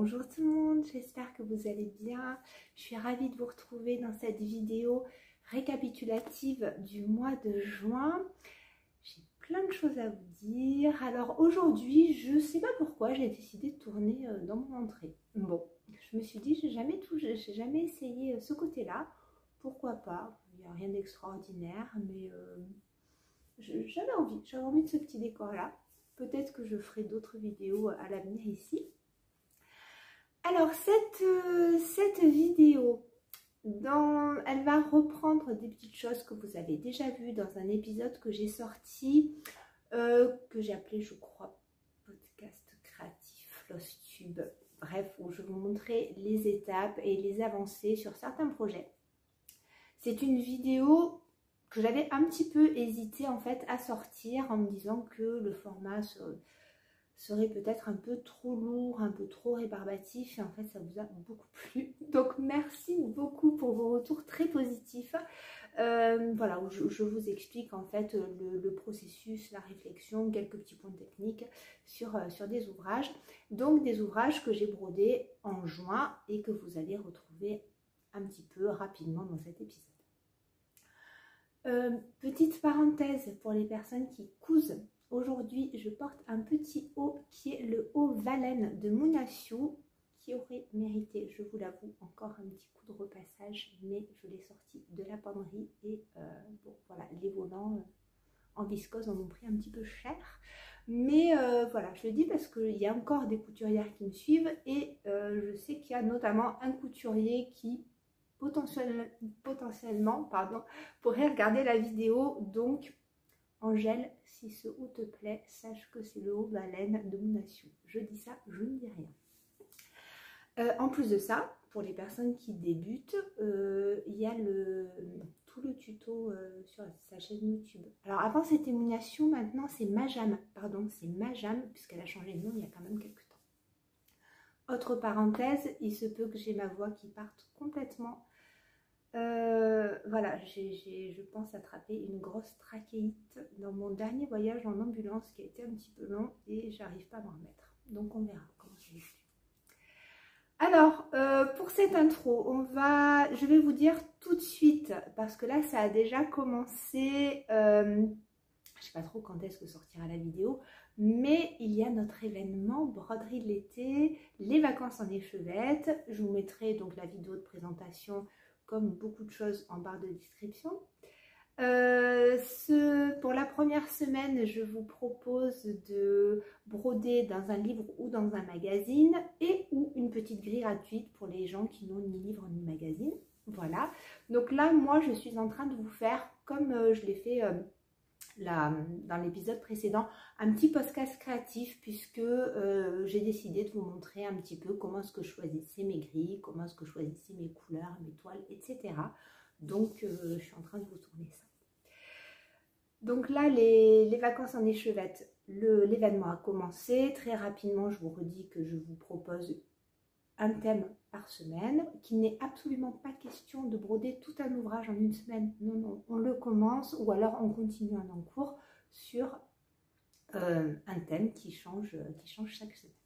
Bonjour tout le monde, j'espère que vous allez bien. Je suis ravie de vous retrouver dans cette vidéo récapitulative du mois de juin. J'ai plein de choses à vous dire. Alors aujourd'hui, je ne sais pas pourquoi, j'ai décidé de tourner dans mon entrée. Bon, je me suis dit, j'ai jamais essayé ce côté-là. Pourquoi pas? Il n'y a rien d'extraordinaire, mais j'avais envie de ce petit décor-là. Peut-être que je ferai d'autres vidéos à l'avenir ici. Alors cette vidéo, elle va reprendre des petites choses que vous avez déjà vues dans un épisode que j'ai sorti, que j'ai appelé, je crois, podcast créatif, Flosstube. Bref, où je vous montrer les étapes et les avancées sur certains projets. C'est une vidéo que j'avais un petit peu hésité en fait à sortir en me disant que le format serait peut-être un peu trop lourd, un peu trop rébarbatif, et en fait ça vous a beaucoup plu. Donc merci beaucoup pour vos retours très positifs. Voilà, où je vous explique en fait le processus, la réflexion, quelques petits points techniques sur des ouvrages. Donc des ouvrages que j'ai brodés en juin et que vous allez retrouver un petit peu rapidement dans cet épisode. Petite parenthèse pour les personnes qui cousent. Aujourd'hui, je porte un petit haut qui est le haut Valen de Mounasio, qui aurait mérité, je vous l'avoue, encore un petit coup de repassage, mais je l'ai sorti de la penderie et bon, voilà, les volants en viscose en ont pris un petit peu cher. Mais voilà, je le dis parce qu'il y a encore des couturières qui me suivent et je sais qu'il y a notamment un couturier qui potentiellement pourrait regarder la vidéo. Donc Angèle, si ce haut te plaît, sache que c'est le haut Valen de Mounasio. Je dis ça, je ne dis rien. En plus de ça, pour les personnes qui débutent, il y a tout le tuto sur sa chaîne YouTube. Alors avant c'était Mounasio, maintenant c'est Majam. Pardon, c'est Majam, puisqu'elle a changé de nom il y a quand même quelques temps. Autre parenthèse, il se peut que j'ai ma voix qui parte complètement. Voilà, je pense attraper une grosse trachéite dans mon dernier voyage en ambulance qui a été un petit peu long et j'arrive pas à m'en remettre. Donc on verra comment je vais faire. Alors, pour cette intro, je vais vous dire tout de suite, parce que là ça a déjà commencé, je sais pas trop quand est-ce que sortira la vidéo, mais il y a notre événement broderie de l'été, les vacances en échevette. Je vous mettrai donc la vidéo de présentation comme beaucoup de choses en barre de description. Pour la première semaine, je vous propose de broder dans un livre ou dans un magazine et ou une petite grille gratuite pour les gens qui n'ont ni livre ni magazine. Voilà, donc là moi je suis en train de vous faire comme je l'ai fait dans l'épisode précédent, un petit podcast créatif, puisque j'ai décidé de vous montrer un petit peu comment est-ce que je choisissais mes grilles, comment est-ce que je choisissais mes couleurs, mes toiles, etc. Donc je suis en train de vous tourner ça. Donc là les vacances en échevette, l'événement a commencé. Très rapidement, je vous redis que je vous propose un thème par semaine, qu'il n'est absolument pas question de broder tout un ouvrage en une semaine. Non, non, on le commence ou alors on continue en cours sur un thème qui change chaque semaine.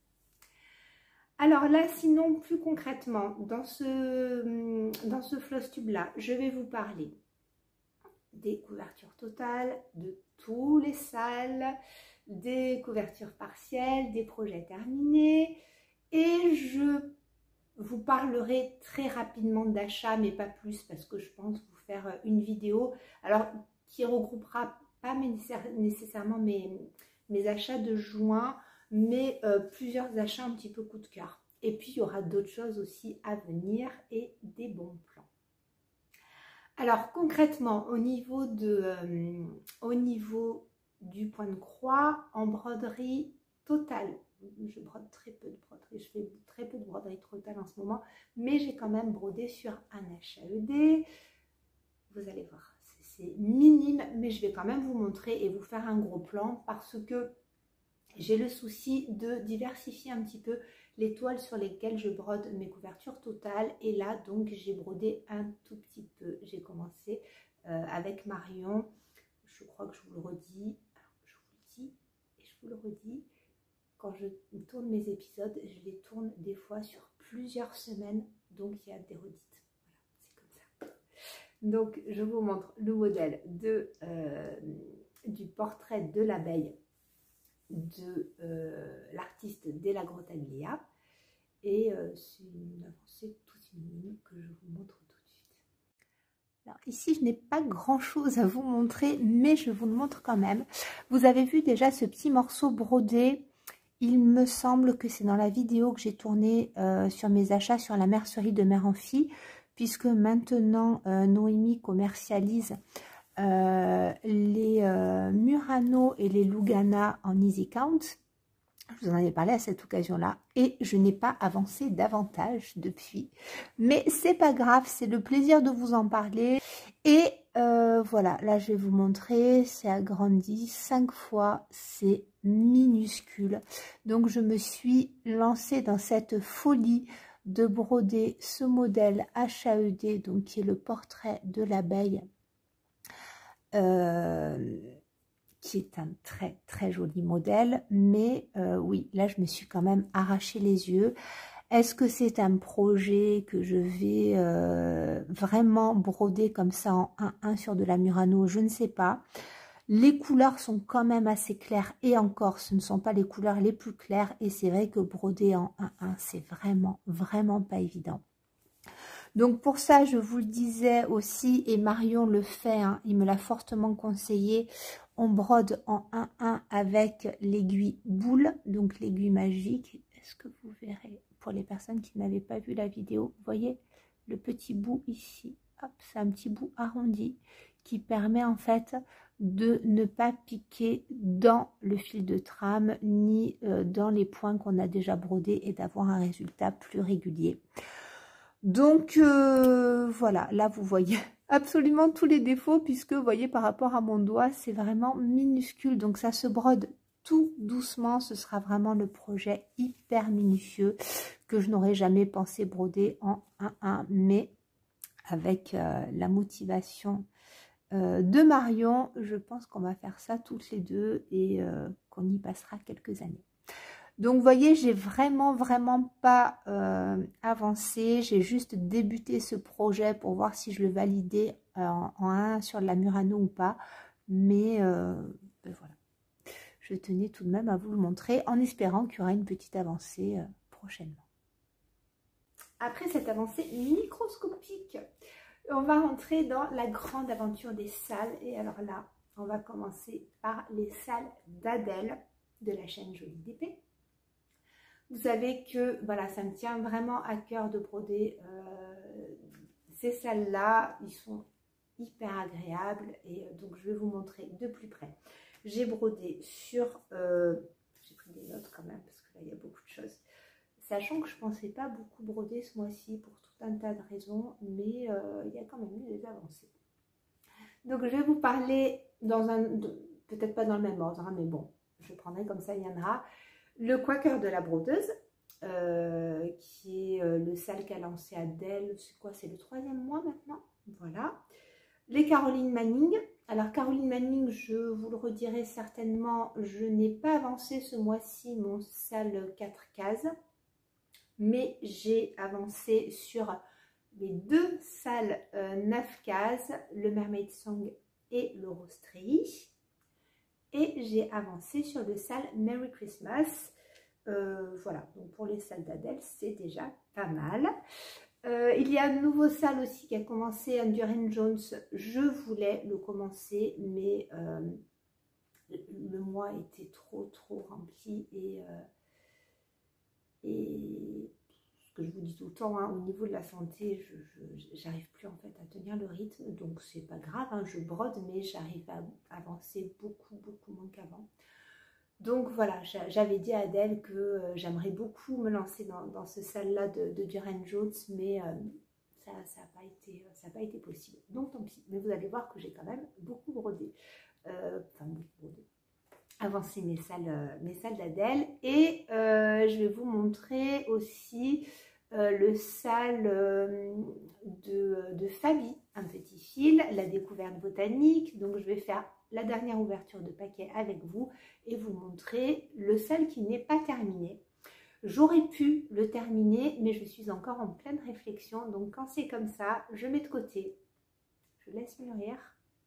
Alors là, sinon, plus concrètement, dans ce Flosstube là, je vais vous parler des couvertures totales, de tous les salles, des couvertures partielles, des projets terminés, et je vous parlerai très rapidement d'achat, mais pas plus, parce que je pense vous faire une vidéo alors qui regroupera pas nécessairement mes achats de juin, mais plusieurs achats un petit peu coup de cœur. Et puis il y aura d'autres choses aussi à venir et des bons plans. Alors concrètement, au niveau du point de croix en broderie totale, je brode très peu de broderie, je fais très peu de broderie totale en ce moment, mais j'ai quand même brodé sur un HAED. Vous allez voir, c'est minime, mais je vais quand même vous montrer et vous faire un gros plan, parce que j'ai le souci de diversifier un petit peu les toiles sur lesquelles je brode mes couvertures totales. Et là, donc, j'ai brodé un tout petit peu. J'ai commencé avec Marion. Je crois que je vous le redis. Alors, je vous le dis et je vous le redis. quand je tourne mes épisodes, je les tourne des fois sur plusieurs semaines, donc il y a des redites. Voilà, c'est comme ça. Donc je vous montre le modèle du portrait de l'abeille de l'artiste Della Grottaglia. Et c'est une avancée toute minime que je vous montre tout de suite. Alors ici, je n'ai pas grand chose à vous montrer, mais je vous le montre quand même. Vous avez vu déjà ce petit morceau brodé. Il me semble que c'est dans la vidéo que j'ai tournée sur mes achats sur la mercerie de Mère en Fille, puisque maintenant Noémie commercialise les Murano et les Lugana en Easy Count. Je vous en avais parlé à cette occasion-là et je n'ai pas avancé davantage depuis. Mais c'est pas grave, c'est le plaisir de vous en parler. Et voilà, là je vais vous montrer, c'est agrandi 5 fois, c'est minuscule. Donc je me suis lancée dans cette folie de broder ce modèle HAED, donc qui est le portrait de l'abeille. Qui est un très très joli modèle, mais oui, là je me suis quand même arraché les yeux. Est-ce que c'est un projet que je vais vraiment broder comme ça en 1-1 sur de la Murano? Je ne sais pas. Les couleurs sont quand même assez claires et encore, ce ne sont pas les couleurs les plus claires et c'est vrai que broder en 1-1, c'est vraiment pas évident. Donc pour ça, je vous le disais aussi, et Marion le fait, hein, il me l'a fortement conseillé, on brode en 1-1 avec l'aiguille boule, donc l'aiguille magique. Est-ce que vous verrez, pour les personnes qui n'avaient pas vu la vidéo, vous voyez le petit bout ici, hop, c'est un petit bout arrondi qui permet en fait de ne pas piquer dans le fil de trame ni dans les points qu'on a déjà brodés et d'avoir un résultat plus régulier. Donc voilà, là vous voyez absolument tous les défauts puisque vous voyez par rapport à mon doigt c'est vraiment minuscule, donc ça se brode tout doucement. Ce sera vraiment le projet hyper minutieux que je n'aurais jamais pensé broder en 1-1, mais avec la motivation de Marion, je pense qu'on va faire ça toutes les deux et qu'on y passera quelques années. Donc, vous voyez, j'ai vraiment pas avancé. J'ai juste débuté ce projet pour voir si je le validais en 1 sur la Murano ou pas. Mais ben voilà, je tenais tout de même à vous le montrer en espérant qu'il y aura une petite avancée prochainement. Après cette avancée microscopique, on va rentrer dans la grande aventure des salles. Et alors là, on va commencer par les salles d'Adèle de la chaîne Jolie d'épée. Vous savez que voilà, ça me tient vraiment à cœur de broder ces salles-là. Ils sont hyper agréables et donc je vais vous montrer de plus près. J'ai brodé sur... j'ai pris des notes quand même parce que là, il y a beaucoup de choses. Sachant que je ne pensais pas beaucoup broder ce mois-ci pour tout un tas de raisons, mais il y a quand même eu des avancées. Donc je vais vous parler dans un... peut-être pas dans le même ordre, hein, mais bon, je prendrai comme ça, il y en aura. Le Quaker de la brodeuse, qui est le sale qu'a lancé Adèle, c'est quoi, c'est le 3e mois maintenant, voilà. Les Caroline Manning, alors Caroline Manning, je vous le redirai certainement, je n'ai pas avancé ce mois-ci mon sale 4 cases, mais j'ai avancé sur les 2 salles 9 cases, le Mermaid Song et le Rose Tree. Et j'ai avancé sur le sale Merry Christmas. Voilà, donc pour les salles d'Adèle, c'est déjà pas mal. Il y a un nouveau salle aussi qui a commencé, Endurance Jones. Je voulais le commencer, mais le mois était trop rempli et ce que je vous dis tout le temps, hein, au niveau de la santé, j'arrive plus en fait à tenir le rythme, donc c'est pas grave, hein, je brode, mais j'arrive à avancer beaucoup moins qu'avant. Donc voilà, j'avais dit à Adèle que j'aimerais beaucoup me lancer dans ce salle-là de Durand Jones, mais ça n'a pas été possible. Donc tant pis, mais vous allez voir que j'ai quand même beaucoup brodé. Enfin, beaucoup brodé. Avancé mes salles d'Adèle. Et je vais vous montrer aussi le salle de Fabi, un petit fil, la découverte botanique. Donc je vais faire la dernière ouverture de paquet avec vous et vous montrer le sale qui n'est pas terminé. J'aurais pu le terminer, mais je suis encore en pleine réflexion. Donc quand c'est comme ça, je mets de côté, je laisse mûrir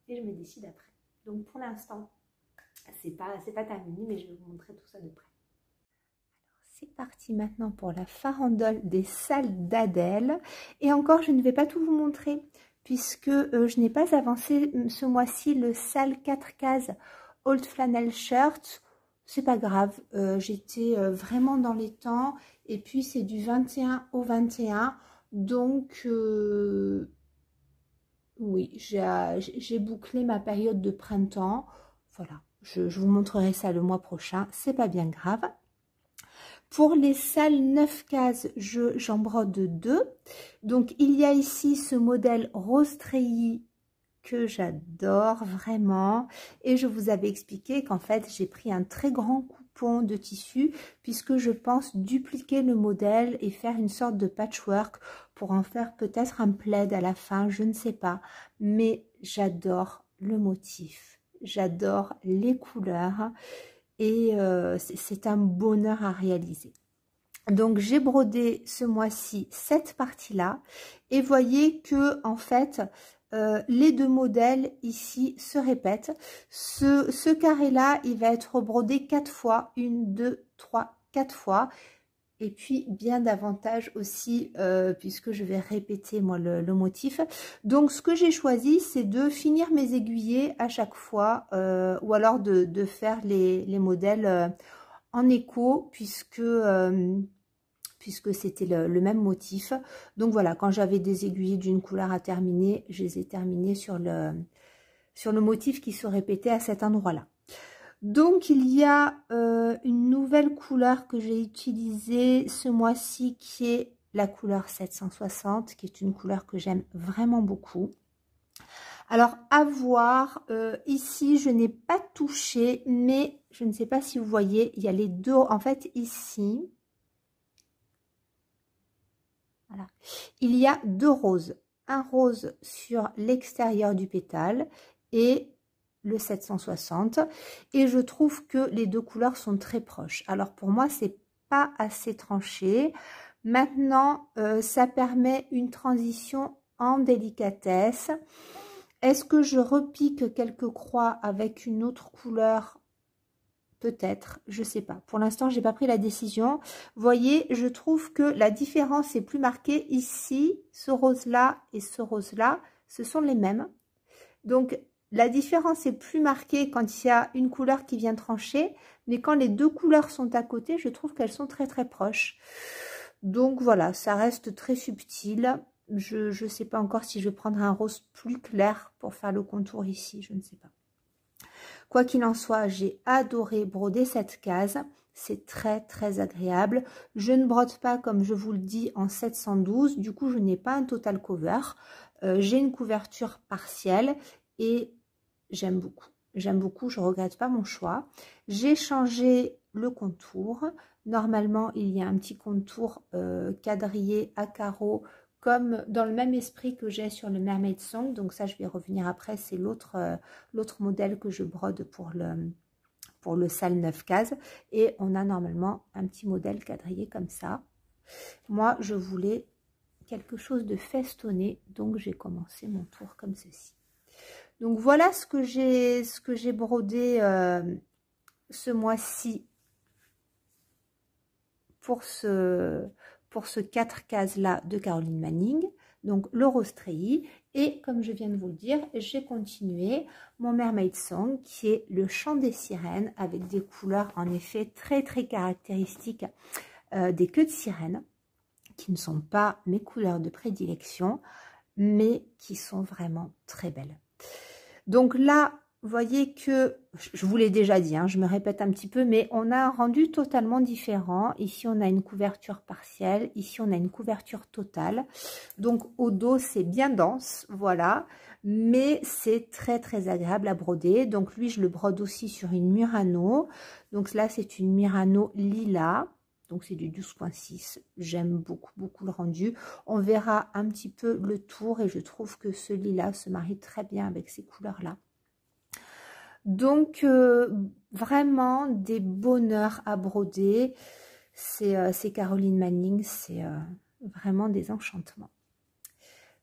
et je me décide après. Donc pour l'instant, c'est pas terminé, mais je vais vous montrer tout ça de près. C'est parti maintenant pour la farandole des sales d'Adèle. Et encore, je ne vais pas tout vous montrer puisque je n'ai pas avancé ce mois-ci le sale 4 cases Old Flannel Shirt. C'est pas grave, j'étais vraiment dans les temps. Et puis c'est du 21 au 21. Donc oui, j'ai bouclé ma période de printemps. Voilà, je vous montrerai ça le mois prochain. C'est pas bien grave. Pour les sales 9 cases, j'en brode 2. Donc, il y a ici ce modèle rose treillis que j'adore vraiment. Et je vous avais expliqué qu'en fait, j'ai pris un très grand coupon de tissu puisque je pense dupliquer le modèle et faire une sorte de patchwork pour en faire peut-être un plaid à la fin, je ne sais pas. Mais j'adore le motif, j'adore les couleurs. Et c'est un bonheur à réaliser. Donc j'ai brodé ce mois-ci cette partie-là et voyez que en fait les deux modèles ici se répètent. Ce carré-là, il va être brodé 4 fois, 1, 2, 3, 4 fois. Et puis bien davantage aussi, puisque je vais répéter moi le motif. Donc ce que j'ai choisi, c'est de finir mes aiguillés à chaque fois, ou alors de faire les modèles en écho, puisque c'était le même motif. Donc voilà, quand j'avais des aiguillés d'une couleur à terminer, je les ai terminés sur le motif qui se répétait à cet endroit-là. Donc il y a une nouvelle couleur que j'ai utilisée ce mois-ci qui est la couleur 760, qui est une couleur que j'aime vraiment beaucoup. Alors à voir, ici je n'ai pas touché, mais je ne sais pas si vous voyez, il y a les deux, en fait ici, voilà, il y a deux roses. Un rose sur l'extérieur du pétale et le 760, et je trouve que les deux couleurs sont très proches. Alors pour moi c'est pas assez tranché. Maintenant ça permet une transition en délicatesse. Est-ce que je repique quelques croix avec une autre couleur? Peut-être, je sais pas. Pour l'instant j'ai pas pris la décision. Vous voyez, je trouve que la différence est plus marquée ici. Ce rose là et ce rose là, ce sont les mêmes. Donc la différence est plus marquée quand il y a une couleur qui vient trancher, mais quand les deux couleurs sont à côté, je trouve qu'elles sont très très proches. Donc voilà, ça reste très subtil. Je ne sais pas encore si je vais prendre un rose plus clair pour faire le contour ici, je ne sais pas. Quoi qu'il en soit, j'ai adoré broder cette case. C'est très très agréable. Je ne brode pas, comme je vous le dis, en 712. Du coup, je n'ai pas un total cover. J'ai une couverture partielle et j'aime beaucoup. J'aime beaucoup, je ne regrette pas mon choix. J'ai changé le contour. Normalement, il y a un petit contour quadrillé à carreaux, comme dans le même esprit que j'ai sur le Mermaid Song. Donc ça, je vais revenir après. C'est l'autre modèle que je brode pour le sale 9 cases. Et on a normalement un petit modèle quadrillé comme ça. Moi, je voulais quelque chose de festonné. Donc, j'ai commencé mon tour comme ceci. Donc, voilà ce que j'ai brodé ce mois-ci pour ce 4 cases là de Caroline Manning, donc le rose treillis. Et comme je viens de vous le dire, j'ai continué mon Mermaid Song qui est le chant des sirènes avec des couleurs en effet très très caractéristiques des queues de sirène qui ne sont pas mes couleurs de prédilection mais qui sont vraiment très belles. Donc là, vous voyez que, je vous l'ai déjà dit, hein, je me répète un petit peu, mais on a un rendu totalement différent. Ici, on a une couverture partielle. Ici, on a une couverture totale. Donc, au dos, c'est bien dense, voilà. Mais c'est très, très agréable à broder. Donc, lui, je le brode aussi sur une Murano. Donc, là, c'est une Murano lilas. donc c'est du 12,6. J'aime beaucoup, beaucoup le rendu. On verra un petit peu le tour et je trouve que ce lilas se marie très bien avec ces couleurs-là. Donc, vraiment des bonheurs à broder. C'est Caroline Manning, c'est vraiment des enchantements.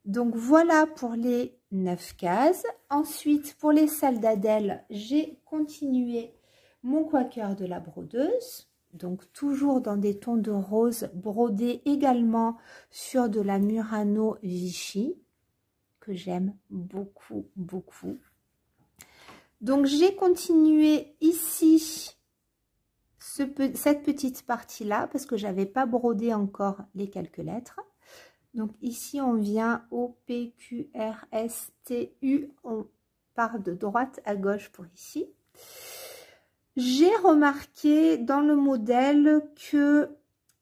Donc, voilà pour les 9 cases. Ensuite, pour les salles d'Adèle, j'ai continué mon quaker de la brodeuse. Donc, toujours dans des tons de rose, brodé également sur de la Murano Vichy, que j'aime beaucoup, beaucoup. Donc, j'ai continué ici cette petite partie-là parce que je n'avais pas brodé encore les quelques lettres. Donc, ici, on vient au P, Q, R, S, T, U. On part de droite à gauche pour ici. J'ai remarqué dans le modèle que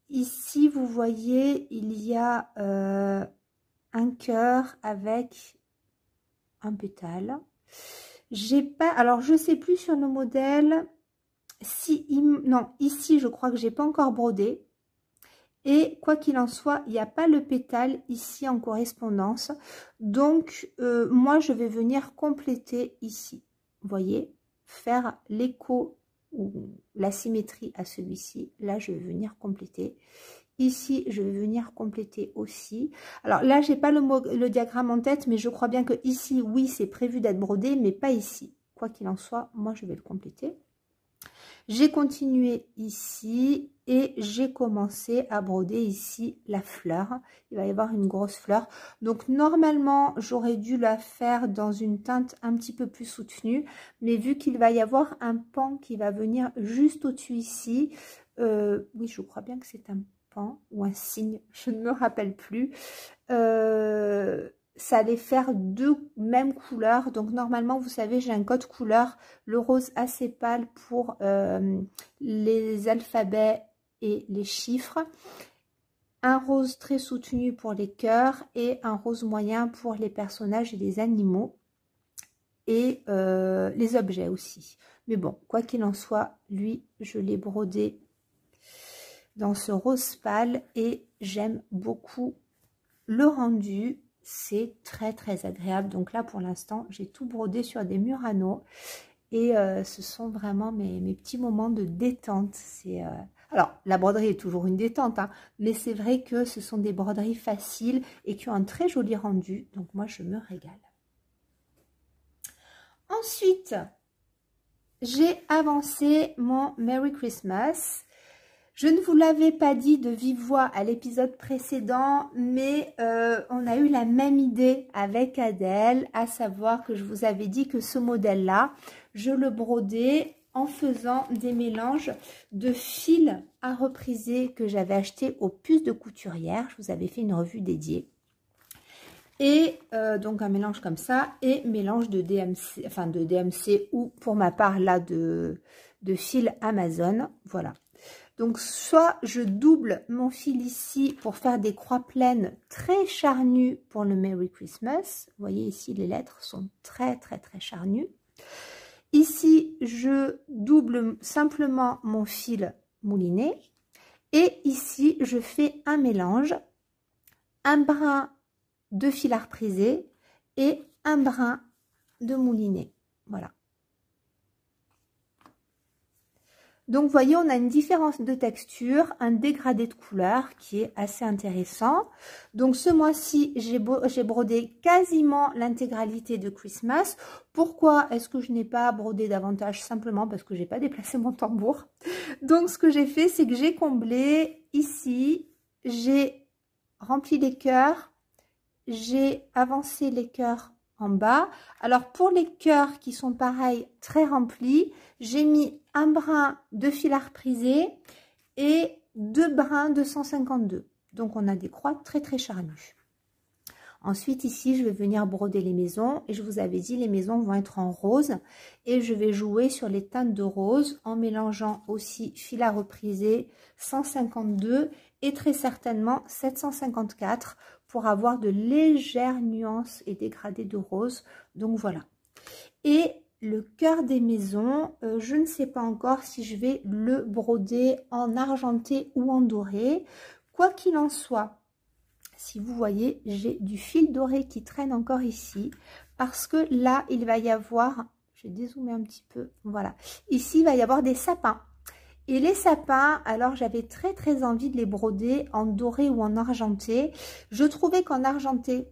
ici, vous voyez, il y a un cœur avec un pétale. J'ai pas, alors je sais plus sur le modèle si non, ici je crois que j'ai pas encore brodé et quoi qu'il en soit, il n'y a pas le pétale ici en correspondance, donc moi je vais venir compléter ici, vous voyez, faire l'écho ou la symétrie à celui-ci. Là je vais venir compléter. Ici, je vais venir compléter aussi. Alors là, j'ai pas le diagramme en tête, mais je crois bien que ici, oui, c'est prévu d'être brodé, mais pas ici. Quoi qu'il en soit, moi, je vais le compléter. J'ai continué ici et j'ai commencé à broder ici la fleur. Il va y avoir une grosse fleur. Donc, normalement, j'aurais dû la faire dans une teinte un petit peu plus soutenue. Mais vu qu'il va y avoir un pan qui va venir juste au-dessus ici, oui, je crois bien que c'est un ou un signe, je ne me rappelle plus, ça allait faire deux mêmes couleurs. Donc normalement, vous savez, j'ai un code couleur, le rose assez pâle pour les alphabets et les chiffres, un rose très soutenu pour les cœurs et un rose moyen pour les personnages et les animaux et les objets aussi. Mais bon, quoi qu'il en soit, lui, je l'ai brodé dans ce rose pâle et j'aime beaucoup le rendu. C'est très très agréable. Donc là pour l'instant j'ai tout brodé sur des Murano et ce sont vraiment mes petits moments de détente. Alors la broderie est toujours une détente, hein, mais c'est vrai que ce sont des broderies faciles et qui ont un très joli rendu. Donc moi je me régale. Ensuite j'ai avancé mon Merry Christmas. Je ne vous l'avais pas dit de vive voix à l'épisode précédent, mais on a eu la même idée avec Adèle, à savoir que je vous avais dit que ce modèle-là, je le brodais en faisant des mélanges de fils à repriser que j'avais acheté aux puces de couturière. Je vous avais fait une revue dédiée. Et donc un mélange comme ça, et mélange de DMC, enfin de DMC ou pour ma part là de fil Amazon, voilà. Donc, soit je double mon fil ici pour faire des croix pleines très charnues pour le Merry Christmas. Vous voyez ici, les lettres sont très, très, très charnues. Ici, je double simplement mon fil mouliné. Et ici, je fais un mélange, un brin de fil à repriser et un brin de mouliné. Voilà. Donc, vous voyez, on a une différence de texture, un dégradé de couleur qui est assez intéressant. Donc, ce mois-ci, j'ai brodé quasiment l'intégralité de Christmas. Pourquoi est-ce que je n'ai pas brodé davantage? Simplement parce que je n'ai pas déplacé mon tambour. Donc, ce que j'ai fait, c'est que j'ai comblé ici, j'ai rempli les cœurs, j'ai avancé les cœurs en bas. Alors pour les cœurs qui sont pareils, très remplis, j'ai mis un brin de fil à repriser et 2 brins de 152. Donc on a des croix très très charnues. Ensuite ici je vais venir broder les maisons et je vous avais dit les maisons vont être en rose et je vais jouer sur les teintes de rose en mélangeant aussi fil à repriser 152 et très certainement 754 pour avoir de légères nuances et dégradés de rose. Donc voilà. Et le cœur des maisons. Je ne sais pas encore si je vais le broder en argenté ou en doré. Quoi qu'il en soit, si vous voyez, j'ai du fil doré qui traîne encore ici. Parce que là, il va y avoir... Je vais dézoomer un petit peu. Voilà. Ici, il va y avoir des sapins. Et les sapins, alors j'avais très envie de les broder en doré ou en argenté. Je trouvais qu'en argenté,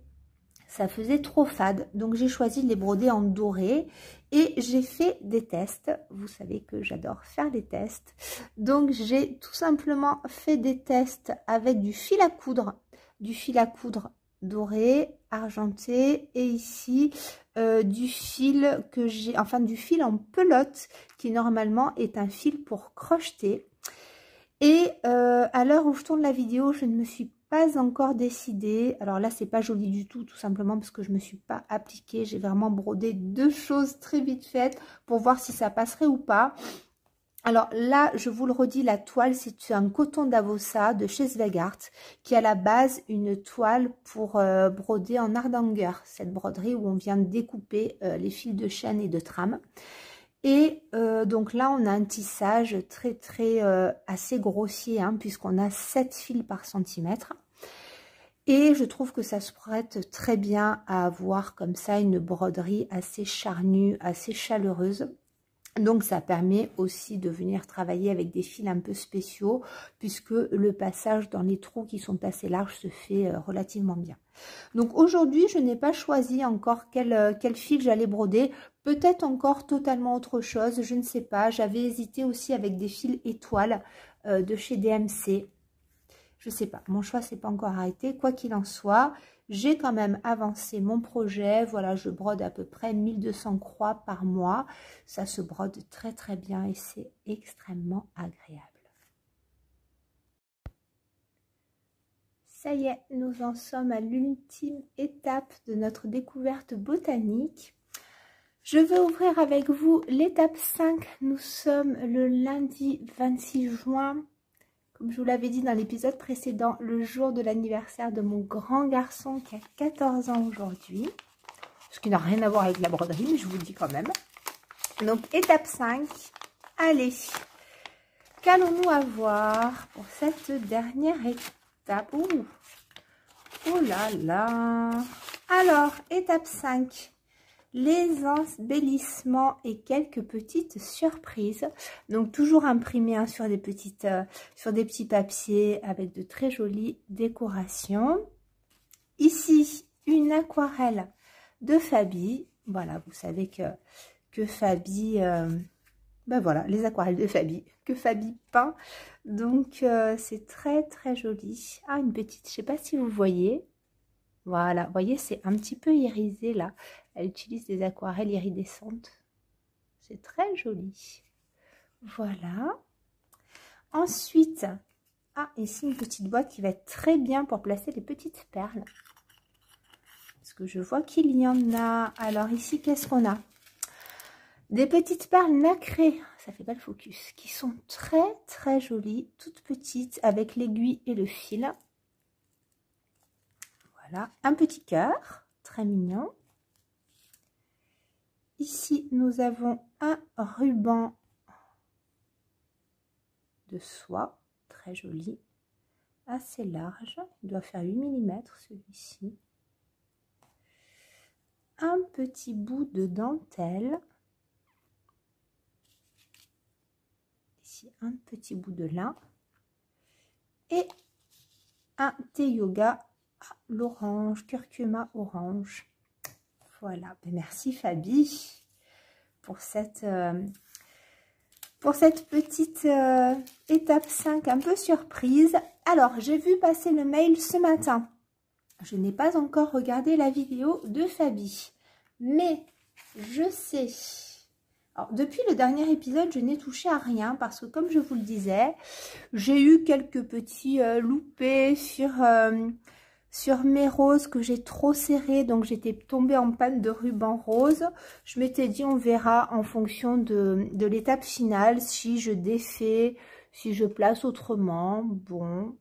ça faisait trop fade. Donc j'ai choisi de les broder en doré. Et j'ai fait des tests. Vous savez que j'adore faire des tests. Donc j'ai tout simplement fait des tests avec du fil à coudre. Du fil à coudre doré, argenté. Et ici, du fil que j'ai, enfin du fil en pelote qui normalement est un fil pour crocheter. Et à l'heure où je tourne la vidéo, je ne me suis pas encore décidée. Alors là, c'est pas joli du tout, tout simplement parce que je me suis pas appliquée. J'ai vraiment brodé deux choses très vite faites pour voir si ça passerait ou pas. Alors là, je vous le redis, la toile, c'est un coton d'Avossa de chez Zweigart qui est à la base une toile pour broder en hardanger, cette broderie où on vient de découper les fils de chaîne et de trame. Et donc là, on a un tissage assez grossier, hein, puisqu'on a 7 fils par centimètre. Et je trouve que ça se prête très bien à avoir comme ça une broderie assez charnue, assez chaleureuse. Donc ça permet aussi de venir travailler avec des fils un peu spéciaux puisque le passage dans les trous qui sont assez larges se fait relativement bien. Donc aujourd'hui je n'ai pas choisi encore quel fil j'allais broder, peut-être encore totalement autre chose, je ne sais pas. J'avais hésité aussi avec des fils étoiles de chez DMC. Je sais pas, mon choix s'est pas encore arrêté. Quoi qu'il en soit, j'ai quand même avancé mon projet. Voilà, je brode à peu près 1200 croix par mois. Ça se brode très bien et c'est extrêmement agréable. Ça y est, nous en sommes à l'ultime étape de notre découverte botanique. Je vais ouvrir avec vous l'étape 5. Nous sommes le lundi 26 juin. Comme je vous l'avais dit dans l'épisode précédent, le jour de l'anniversaire de mon grand garçon qui a 14 ans aujourd'hui. Ce qui n'a rien à voir avec la broderie, mais je vous le dis quand même. Donc, étape 5. Allez, qu'allons-nous avoir pour cette dernière étape? Ouh. Oh là là. Alors, étape 5. Les embellissements et quelques petites surprises. Donc toujours imprimé hein, sur des petits papiers avec de très jolies décorations. Ici, une aquarelle de Fabi. Voilà, vous savez que Fabi, ben voilà, les aquarelles de Fabi, que Fabi peint. Donc c'est très joli. Ah, une petite, je ne sais pas si vous voyez. Voilà, vous voyez, c'est un petit peu irisé là. Elle utilise des aquarelles iridescentes. C'est très joli. Voilà. Ensuite, ici une petite boîte qui va être très bien pour placer les petites perles. Parce que je vois qu'il y en a. Alors ici, qu'est-ce qu'on a? Des petites perles nacrées. Ça fait pas le focus. Qui sont très jolies, toutes petites, avec l'aiguille et le fil. Voilà, un petit cœur, très mignon. Ici, nous avons un ruban de soie, très joli, assez large. Il doit faire 8 mm celui-ci. Un petit bout de dentelle. Ici, un petit bout de lin. Et un thé yoga à l'orange, curcuma orange. Voilà, merci Fabi pour cette petite étape 5 un peu surprise. Alors, j'ai vu passer le mail ce matin. Je n'ai pas encore regardé la vidéo de Fabi, mais je sais. Alors, depuis le dernier épisode, je n'ai touché à rien parce que, comme je vous le disais, j'ai eu quelques petits loupés sur mes roses que j'ai trop serrées, donc j'étais tombée en panne de ruban rose. Je m'étais dit on verra en fonction de l'étape finale si je défais, si je place autrement. Bon,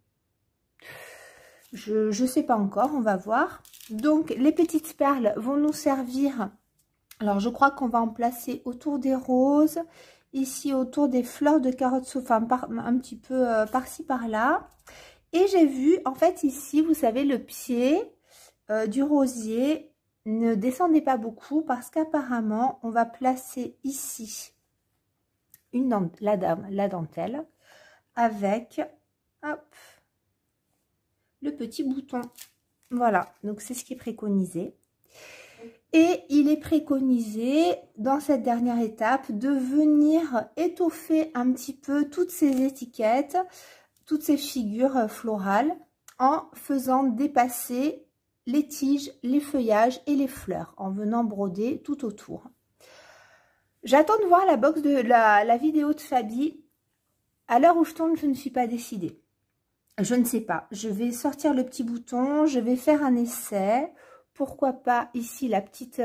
je sais pas encore, on va voir. Donc les petites perles vont nous servir Alors, je crois qu'on va en placer autour des roses, ici autour des fleurs de carotte sauce, enfin, un petit peu par-ci, par-là. Et j'ai vu, en fait, ici, vous savez, le pied du rosier ne descendait pas beaucoup parce qu'apparemment, on va placer ici la dentelle avec, hop, le petit bouton. Voilà, donc c'est ce qui est préconisé. Et il est préconisé, dans cette dernière étape, de venir étoffer un petit peu toutes ces étiquettes, toutes ces figures florales, en faisant dépasser les tiges, les feuillages et les fleurs, en venant broder tout autour. J'attends de voir la box de la vidéo de Fabi. À l'heure où je tourne, je ne suis pas décidée. Je ne sais pas. Je vais sortir le petit bouton, je vais faire un essai. Pourquoi pas ici la petite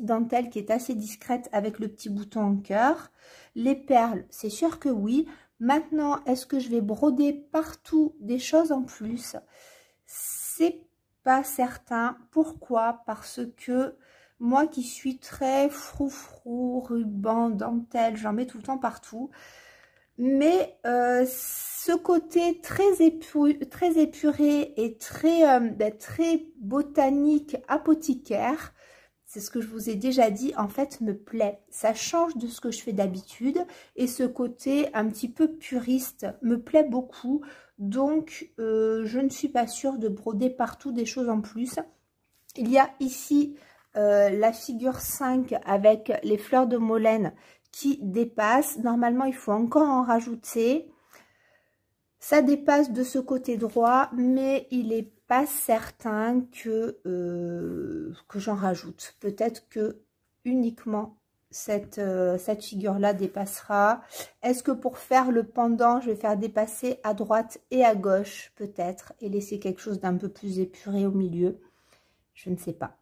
dentelle qui est assez discrète avec le petit bouton en cœur. Les perles, c'est sûr que oui. Maintenant, est-ce que je vais broder partout des choses en plus? C'est pas certain. Pourquoi? Parce que moi qui suis très froufrou, ruban, dentelle, j'en mets tout le temps partout. Mais ce côté très épuré et très botanique, apothicaire, c'est ce que je vous ai déjà dit, en fait, me plaît. Ça change de ce que je fais d'habitude et ce côté un petit peu puriste me plaît beaucoup. Donc, je ne suis pas sûre de broder partout des choses en plus. Il y a ici la figure 5 avec les fleurs de Molène qui dépasse. Normalement, il faut encore en rajouter. Ça dépasse de ce côté droit, mais il n'est pas certain que j'en rajoute. Peut-être que uniquement cette figure-là dépassera. Est-ce que pour faire le pendant, je vais faire dépasser à droite et à gauche, peut-être, et laisser quelque chose d'un peu plus épuré au milieu? Je ne sais pas.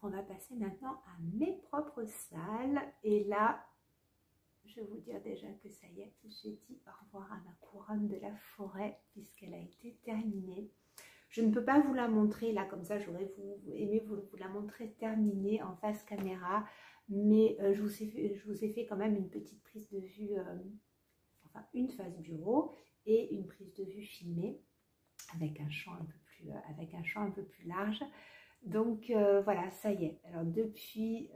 On va passer maintenant à mes propres salles. Et là, je vais vous dire déjà que ça y est, j'ai dit au revoir à ma couronne de la forêt puisqu'elle a été terminée. Je ne peux pas vous la montrer là comme ça, j'aurais aimé vous la montrer terminée en face caméra. Mais je vous ai fait quand même une petite prise de vue, enfin une face bureau et une prise de vue filmée avec un champ un peu plus large. Donc voilà, ça y est. Alors depuis,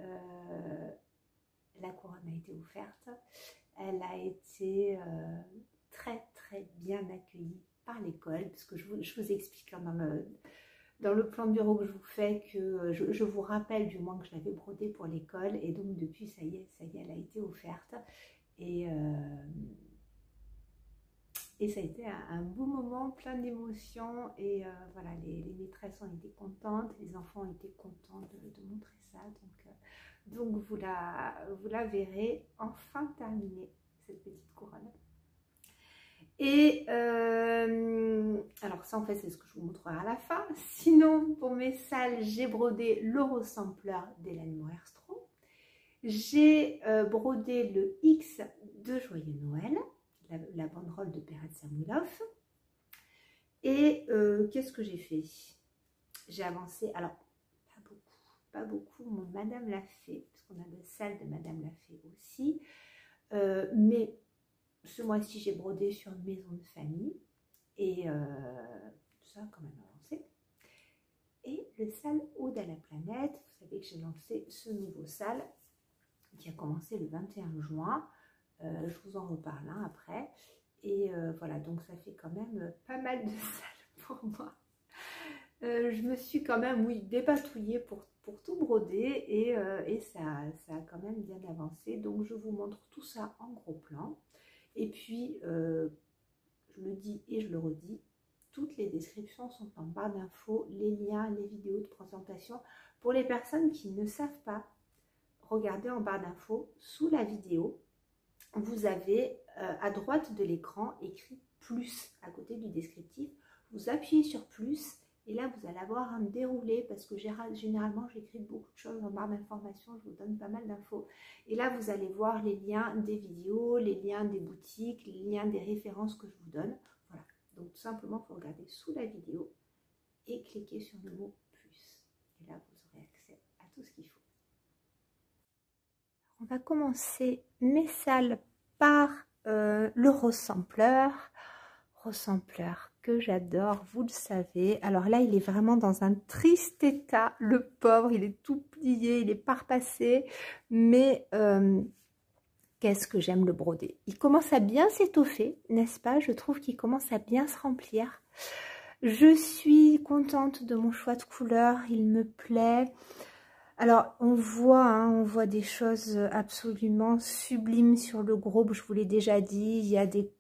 la couronne a été offerte. Elle a été très bien accueillie par l'école, parce que je vous explique dans le plan de bureau que je vous fais que je vous rappelle du moins que je l'avais brodée pour l'école. Et donc depuis, ça y est, elle a été offerte. Et ça a été un beau moment, plein d'émotions. Et voilà, les maîtresses ont été contentes, les enfants ont été contents de montrer ça. Donc vous la verrez enfin terminée, cette petite couronne. Et alors ça, en fait, c'est ce que je vous montrerai à la fin. Sinon, pour mes salles, j'ai brodé le rose sampler d'Hélène Moerstro. J'ai brodé le X de Joyeux Noël, la banderole de Perrette Samuilov. Et qu'est-ce que j'ai fait? J'ai avancé, alors pas beaucoup, Madame l'a fait, parce qu'on a des salles de Madame l'a fait aussi. Mais ce mois-ci, j'ai brodé sur une maison de famille. Et ça a quand même avancé. Et le sale Ode à la planète, vous savez que j'ai lancé ce nouveau sale qui a commencé le 21 juin. Je vous en reparle après. Et voilà, donc ça fait quand même pas mal de salles pour moi. Je me suis quand même, oui, dépatouillée pour tout broder et ça a quand même bien avancé. Donc je vous montre tout ça en gros plan. Et puis, je le dis et je le redis, toutes les descriptions sont en barre d'infos, les liens, les vidéos de présentation. Pour les personnes qui ne savent pas, regardez en barre d'infos, sous la vidéo, vous avez à droite de l'écran écrit plus à côté du descriptif. Vous appuyez sur plus et là vous allez avoir un déroulé parce que généralement j'écris beaucoup de choses en barre d'informations, je vous donne pas mal d'infos. Et là vous allez voir les liens des vidéos, les liens des boutiques, les liens des références que je vous donne. Voilà, donc tout simplement il faut regarder sous la vidéo et cliquer sur le mot plus. Et là vous aurez accès à On va commencer mes salles par le Rose-Sampleur. Rose-Sampleur que j'adore, vous le savez. Alors là, il est vraiment dans un triste état, le pauvre. Il est tout plié, il est parpassé. Mais qu'est-ce que j'aime le broder. Il commence à bien s'étoffer, n'est-ce pas? Je trouve qu'il commence à bien se remplir. Je suis contente de mon choix de couleur, il me plaît. Alors, on voit des choses absolument sublimes sur le groupe, je vous l'ai déjà dit. Il y a des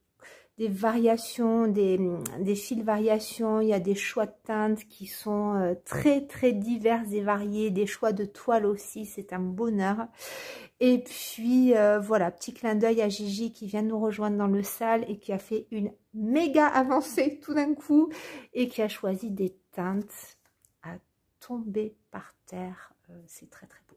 variations, des fils variations, il y a des choix de teintes qui sont très très divers et variés, des choix de toile aussi, c'est un bonheur. Et puis voilà, petit clin d'œil à Gigi qui vient nous rejoindre dans le salle et qui a fait une méga avancée tout d'un coup et qui a choisi des teintes à tomber par terre. C'est très très beau.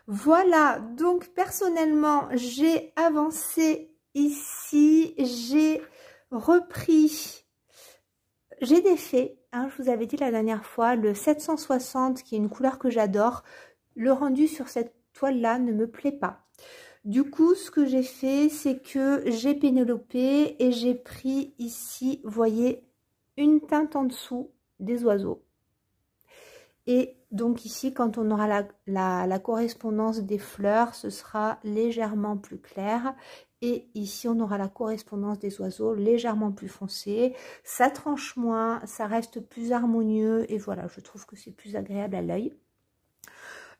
Voilà, donc personnellement, j'ai avancé ici, j'ai repris, j'ai défait, hein, je vous avais dit la dernière fois, le 760 qui est une couleur que j'adore. Le rendu sur cette toile là ne me plaît pas. Du coup, ce que j'ai fait, c'est que j'ai pénélopé et j'ai pris ici, vous voyez, une teinte en dessous des oiseaux. Et donc ici, quand on aura la correspondance des fleurs, ce sera légèrement plus clair. Et ici, on aura la correspondance des oiseaux légèrement plus foncé. Ça tranche moins, ça reste plus harmonieux. Et voilà, je trouve que c'est plus agréable à l'œil.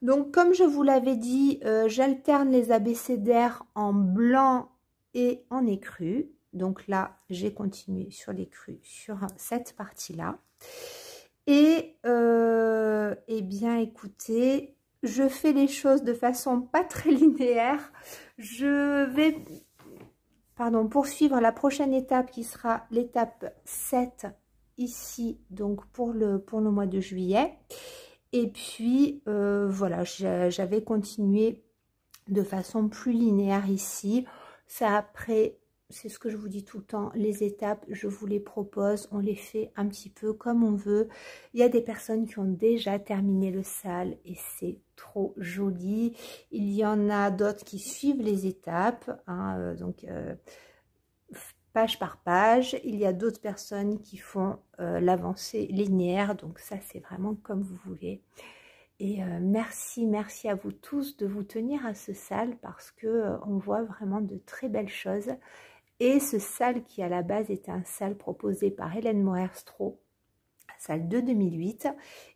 Donc, comme je vous l'avais dit, j'alterne les abécédaires en blanc et en écru. Donc là, j'ai continué sur l'écru sur cette partie-là. Et eh bien, écoutez, je fais les choses de façon pas très linéaire. Je vais, poursuivre la prochaine étape qui sera l'étape 7 ici, donc pour le mois de juillet. Et puis, voilà, j'avais continué de façon plus linéaire ici. Ça après, c'est ce que je vous dis tout le temps, les étapes, je vous les propose, on les fait un petit peu comme on veut. Il y a des personnes qui ont déjà terminé le sale et c'est trop joli. Il y en a d'autres qui suivent les étapes, hein, donc page par page. Il y a d'autres personnes qui font l'avancée linéaire, donc ça c'est vraiment comme vous voulez. Et merci à vous tous de vous tenir à ce sale parce que on voit vraiment de très belles choses. Et ce sale qui à la base était un sale proposé par Hélène Moher-Stroh, sale de 2008,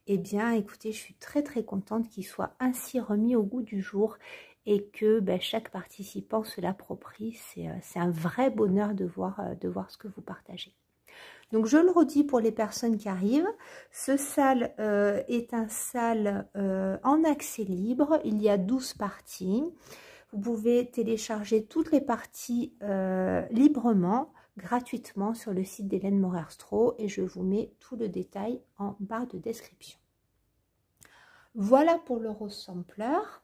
eh bien écoutez, je suis très très contente qu'il soit ainsi remis au goût du jour et que chaque participant se l'approprie. C'est un vrai bonheur de voir ce que vous partagez. Donc je le redis pour les personnes qui arrivent, ce sale est un sale en accès libre, il y a 12 parties. Vous pouvez télécharger toutes les parties librement, gratuitement sur le site d'Hélène Moher-Stroh et je vous mets tout le détail en barre de description. Voilà pour le Rose-Sampleur.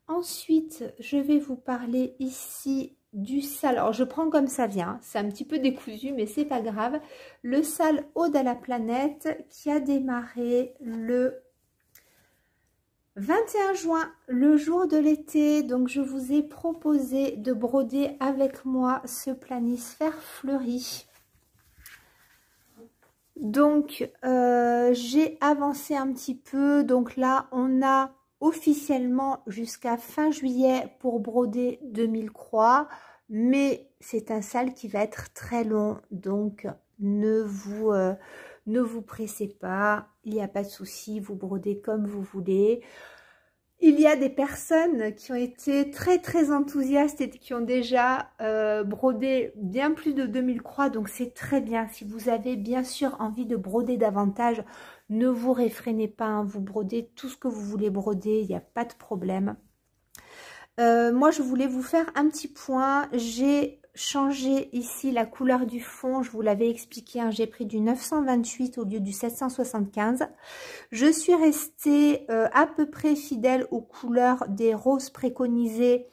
Ensuite, je vais vous parler ici du sale. Alors, je prends comme ça vient. C'est un petit peu décousu, mais c'est pas grave. Le sale Ode à la planète qui a démarré le 21 juin, le jour de l'été. Donc, je vous ai proposé de broder avec moi ce planisphère fleuri. Donc, j'ai avancé un petit peu. Donc là, on a officiellement jusqu'à fin juillet pour broder 2000 croix. Mais c'est un sale qui va être très long. Donc, ne vous pressez pas. Il n'y a pas de souci. Vous brodez comme vous voulez. Il y a des personnes qui ont été très très enthousiastes et qui ont déjà brodé bien plus de 2000 croix, donc c'est très bien. Si vous avez bien sûr envie de broder davantage, ne vous réfrénez pas, hein, vous brodez tout ce que vous voulez broder, il n'y a pas de problème. Moi je voulais vous faire un petit point, j'ai changé ici la couleur du fond, je vous l'avais expliqué, hein, j'ai pris du 928 au lieu du 775. Je suis restée à peu près fidèle aux couleurs des roses préconisées.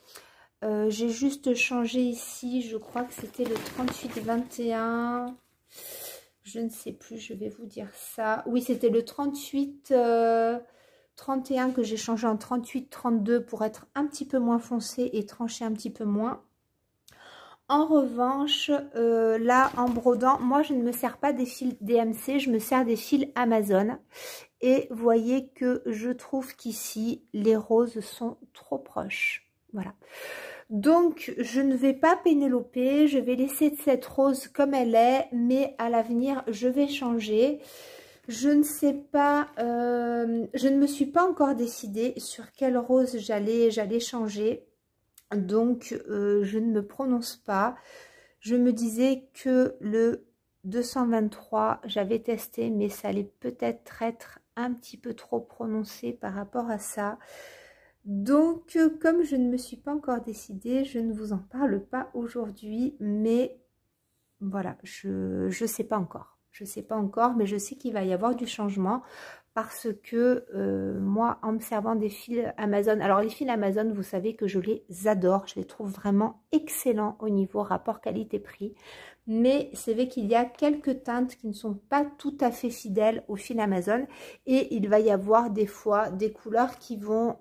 J'ai juste changé ici, je crois que c'était le 38-21. Je ne sais plus, je vais vous dire ça. Oui, c'était le 38 31 que j'ai changé en 38-32 pour être un petit peu moins foncé et trancher un petit peu moins. En revanche, là en brodant, moi je ne me sers pas des fils DMC, je me sers des fils Amazon. Et voyez que je trouve qu'ici les roses sont trop proches. Voilà. Donc je ne vais pas pénéloper, je vais laisser cette rose comme elle est, mais à l'avenir je vais changer. Je ne sais pas, je ne me suis pas encore décidée sur quelle rose j'allais changer. Donc, je ne me prononce pas. Je me disais que le 223, j'avais testé, mais ça allait peut-être être un petit peu trop prononcé par rapport à ça. Donc, comme je ne me suis pas encore décidée, je ne vous en parle pas aujourd'hui. Mais voilà, je sais pas encore. Je sais pas encore, mais je sais qu'il va y avoir du changement. Parce que moi, en me servant des fils Amazon, alors les fils Amazon, vous savez que je les adore, je les trouve vraiment excellents au niveau rapport qualité-prix. Mais c'est vrai qu'il y a quelques teintes qui ne sont pas tout à fait fidèles aux fils Amazon. Et il va y avoir des fois des couleurs qui vont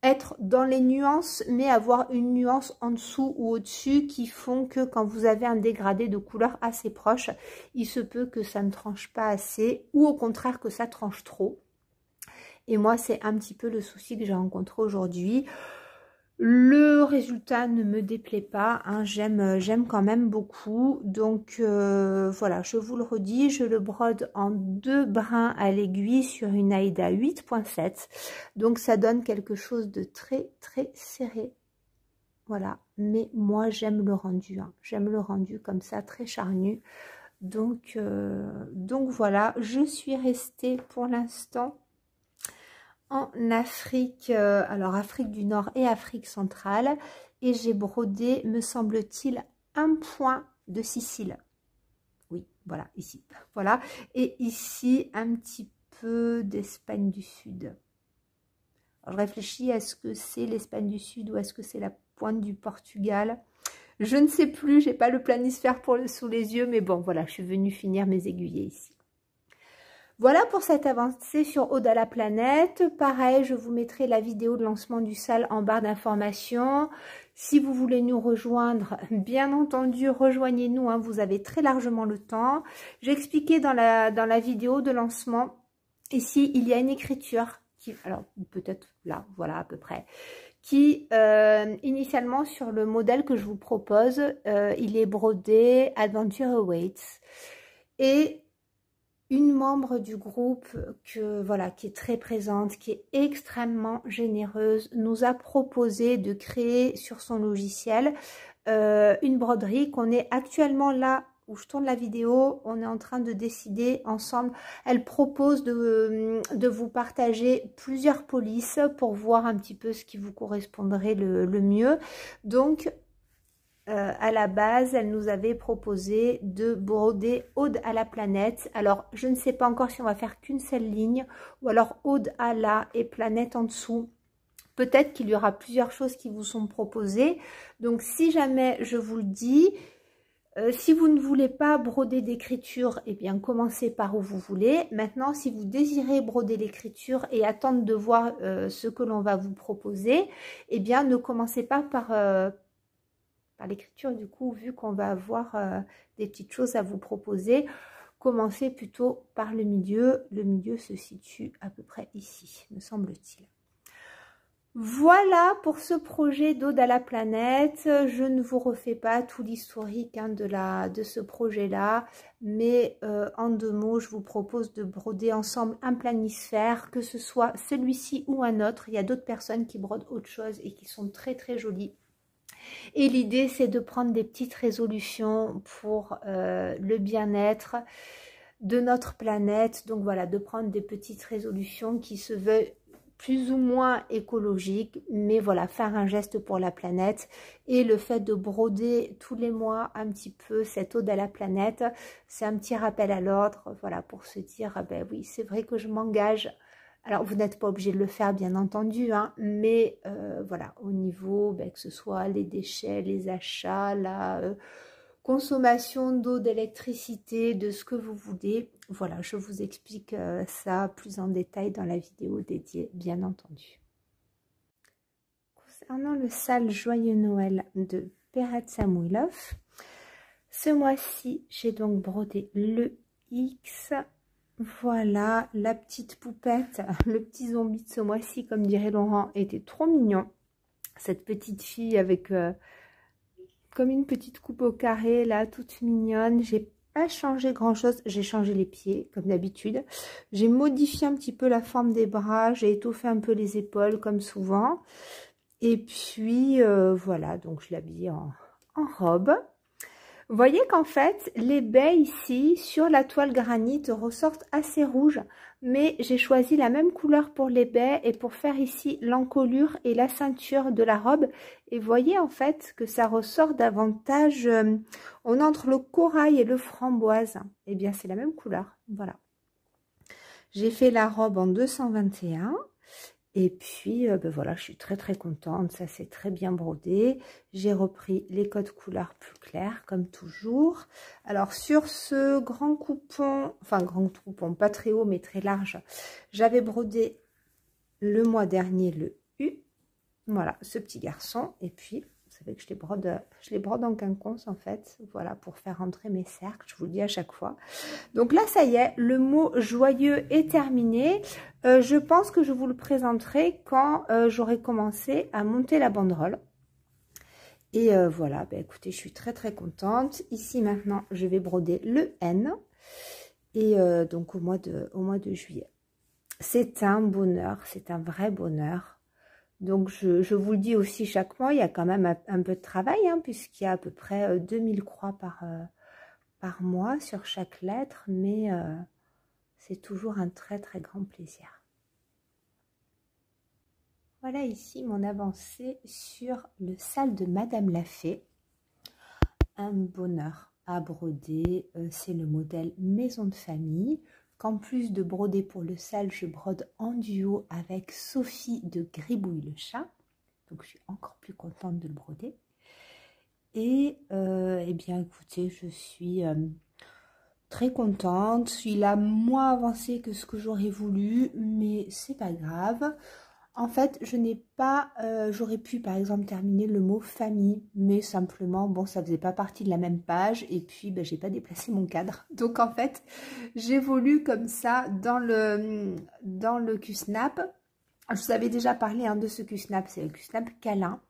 être dans les nuances, mais avoir une nuance en dessous ou au-dessus qui font que quand vous avez un dégradé de couleurs assez proche, il se peut que ça ne tranche pas assez ou au contraire que ça tranche trop. Et moi, c'est un petit peu le souci que j'ai rencontré aujourd'hui. Le résultat ne me déplaît pas, hein, j'aime quand même beaucoup. Donc voilà, je vous le redis, je le brode en 2 brins à l'aiguille sur une Aïda 8.7. Donc ça donne quelque chose de très serré. Voilà, mais moi j'aime le rendu, hein. J'aime le rendu comme ça, très charnu. Donc voilà, je suis restée pour l'instant en Afrique, alors Afrique du Nord et Afrique centrale, et j'ai brodé, me semble-t-il, un point de Sicile. Oui, voilà, ici. Voilà, et ici, un petit peu d'Espagne du Sud. Alors, je réfléchis, est-ce que c'est l'Espagne du Sud ou est-ce que c'est la pointe du Portugal? Je ne sais plus, j'ai pas le planisphère sous les yeux, mais bon, voilà, je suis venue finir mes aiguillés ici. Voilà pour cette avancée sur Aude à la planète. Pareil, je vous mettrai la vidéo de lancement du SAL en barre d'informations. Si vous voulez nous rejoindre, bien entendu, rejoignez-nous, hein, vous avez très largement le temps. J'ai expliqué dans la vidéo de lancement, ici, il y a une écriture, qui, alors peut-être là, voilà à peu près, qui initialement sur le modèle que je vous propose, il est brodé Adventure Awaits. Et une membre du groupe voilà, qui est très présente, qui est extrêmement généreuse, nous a proposé de créer sur son logiciel une broderie qu'on est actuellement là où je tourne la vidéo, on est en train de décider ensemble. Elle propose de vous partager plusieurs polices pour voir un petit peu ce qui vous correspondrait le mieux. Donc, à la base, elle nous avait proposé de broder Aude à la planète. Alors, je ne sais pas encore si on va faire qu'une seule ligne ou alors Aude à la et planète en dessous. Peut-être qu'il y aura plusieurs choses qui vous sont proposées. Donc, si jamais je vous le dis, si vous ne voulez pas broder d'écriture, eh bien, commencez par où vous voulez. Maintenant, si vous désirez broder l'écriture et attendre de voir ce que l'on va vous proposer, eh bien, ne commencez pas par l'écriture, du coup, vu qu'on va avoir des petites choses à vous proposer, commencez plutôt par le milieu. Le milieu se situe à peu près ici, me semble-t-il. Voilà pour ce projet d'Aude à la planète. Je ne vous refais pas tout l'historique, hein, de ce projet-là, mais en 2 mots, je vous propose de broder ensemble un planisphère, que ce soit celui-ci ou un autre. Il y a d'autres personnes qui brodent autre chose et qui sont très jolies. Et l'idée, c'est de prendre des petites résolutions pour le bien-être de notre planète. Donc voilà, de prendre des petites résolutions qui se veulent plus ou moins écologiques, mais voilà, faire un geste pour la planète. Et le fait de broder tous les mois un petit peu cette Aude à la planète, c'est un petit rappel à l'ordre, voilà, pour se dire, ah ben oui, c'est vrai que je m'engage. Alors, vous n'êtes pas obligé de le faire, bien entendu, hein, mais voilà, au niveau, que ce soit les déchets, les achats, consommation d'eau, d'électricité, de ce que vous voulez. Voilà, je vous explique ça plus en détail dans la vidéo dédiée, bien entendu. Concernant le sale Joyeux Noël de Perrette Samoilov, ce mois-ci, j'ai donc brodé le X. Voilà, la petite poupette, le petit zombie de ce mois-ci, comme dirait Laurent, était trop mignon. Cette petite fille avec comme une petite coupe au carré, là, toute mignonne. J'ai pas changé grand-chose, j'ai changé les pieds, comme d'habitude. J'ai modifié un petit peu la forme des bras, j'ai étoffé un peu les épaules, comme souvent. Et puis, voilà, donc je l'ai habillée en robe. Vous voyez qu'en fait, les baies ici, sur la toile granit, ressortent assez rouges. Mais j'ai choisi la même couleur pour les baies et pour faire ici l'encolure et la ceinture de la robe. Et vous voyez en fait que ça ressort davantage, on entre le corail et le framboise. Eh bien, c'est la même couleur, voilà. J'ai fait la robe en 221. Et puis, ben voilà, je suis très très contente, ça c'est très bien brodé. J'ai repris les codes couleurs plus clairs, comme toujours. Alors, sur ce grand coupon, enfin grand coupon, pas très haut mais très large, j'avais brodé le mois dernier le U. Voilà, ce petit garçon. Et puis, vous savez que je les brode en quinconce en fait, voilà, pour faire rentrer mes cercles, je vous le dis à chaque fois. Donc là, ça y est, le mot joyeux est terminé. Je pense que je vous le présenterai quand j'aurai commencé à monter la banderole. Et voilà, ben, écoutez, je suis très très contente. Ici maintenant, je vais broder le N. Et donc au mois de juillet. C'est un bonheur, c'est un vrai bonheur. Donc je vous le dis aussi chaque mois, il y a quand même un peu de travail, hein, puisqu'il y a à peu près 2000 croix par mois sur chaque lettre, mais c'est toujours un très très grand plaisir. Voilà ici mon avancée sur le sale de Madame Lafay. Un bonheur à broder, c'est le modèle maison de famille. Qu'en plus de broder pour le sale, je brode en duo avec Sophie de Gribouille le chat. Donc je suis encore plus contente de le broder. Et eh bien écoutez, je suis très contente. Il a moins avancé que ce que j'aurais voulu, mais c'est pas grave. En fait, je n'ai pas, j'aurais pu par exemple terminer le mot famille, mais simplement, bon, ça faisait pas partie de la même page, et puis ben, j'ai pas déplacé mon cadre. Donc en fait, j'évolue comme ça dans le Q-Snap. Je vous avais déjà parlé hein, de ce Q-Snap, c'est le Q-Snap câlin,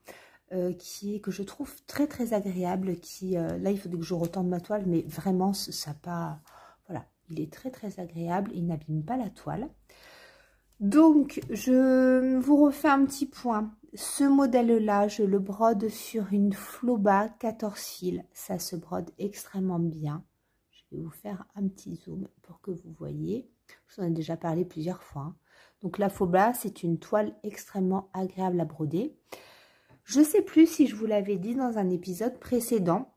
que je trouve très très agréable, là il faudrait que je retende ma toile, mais vraiment ça pas, voilà, il est très très agréable, il n'abîme pas la toile. Donc, je vous refais un petit point. Ce modèle-là, je le brode sur une Floba 14 fils. Ça se brode extrêmement bien. Je vais vous faire un petit zoom pour que vous voyez. Je vous en ai déjà parlé plusieurs fois. Hein. Donc, la Floba, c'est une toile extrêmement agréable à broder. Je ne sais plus si je vous l'avais dit dans un épisode précédent.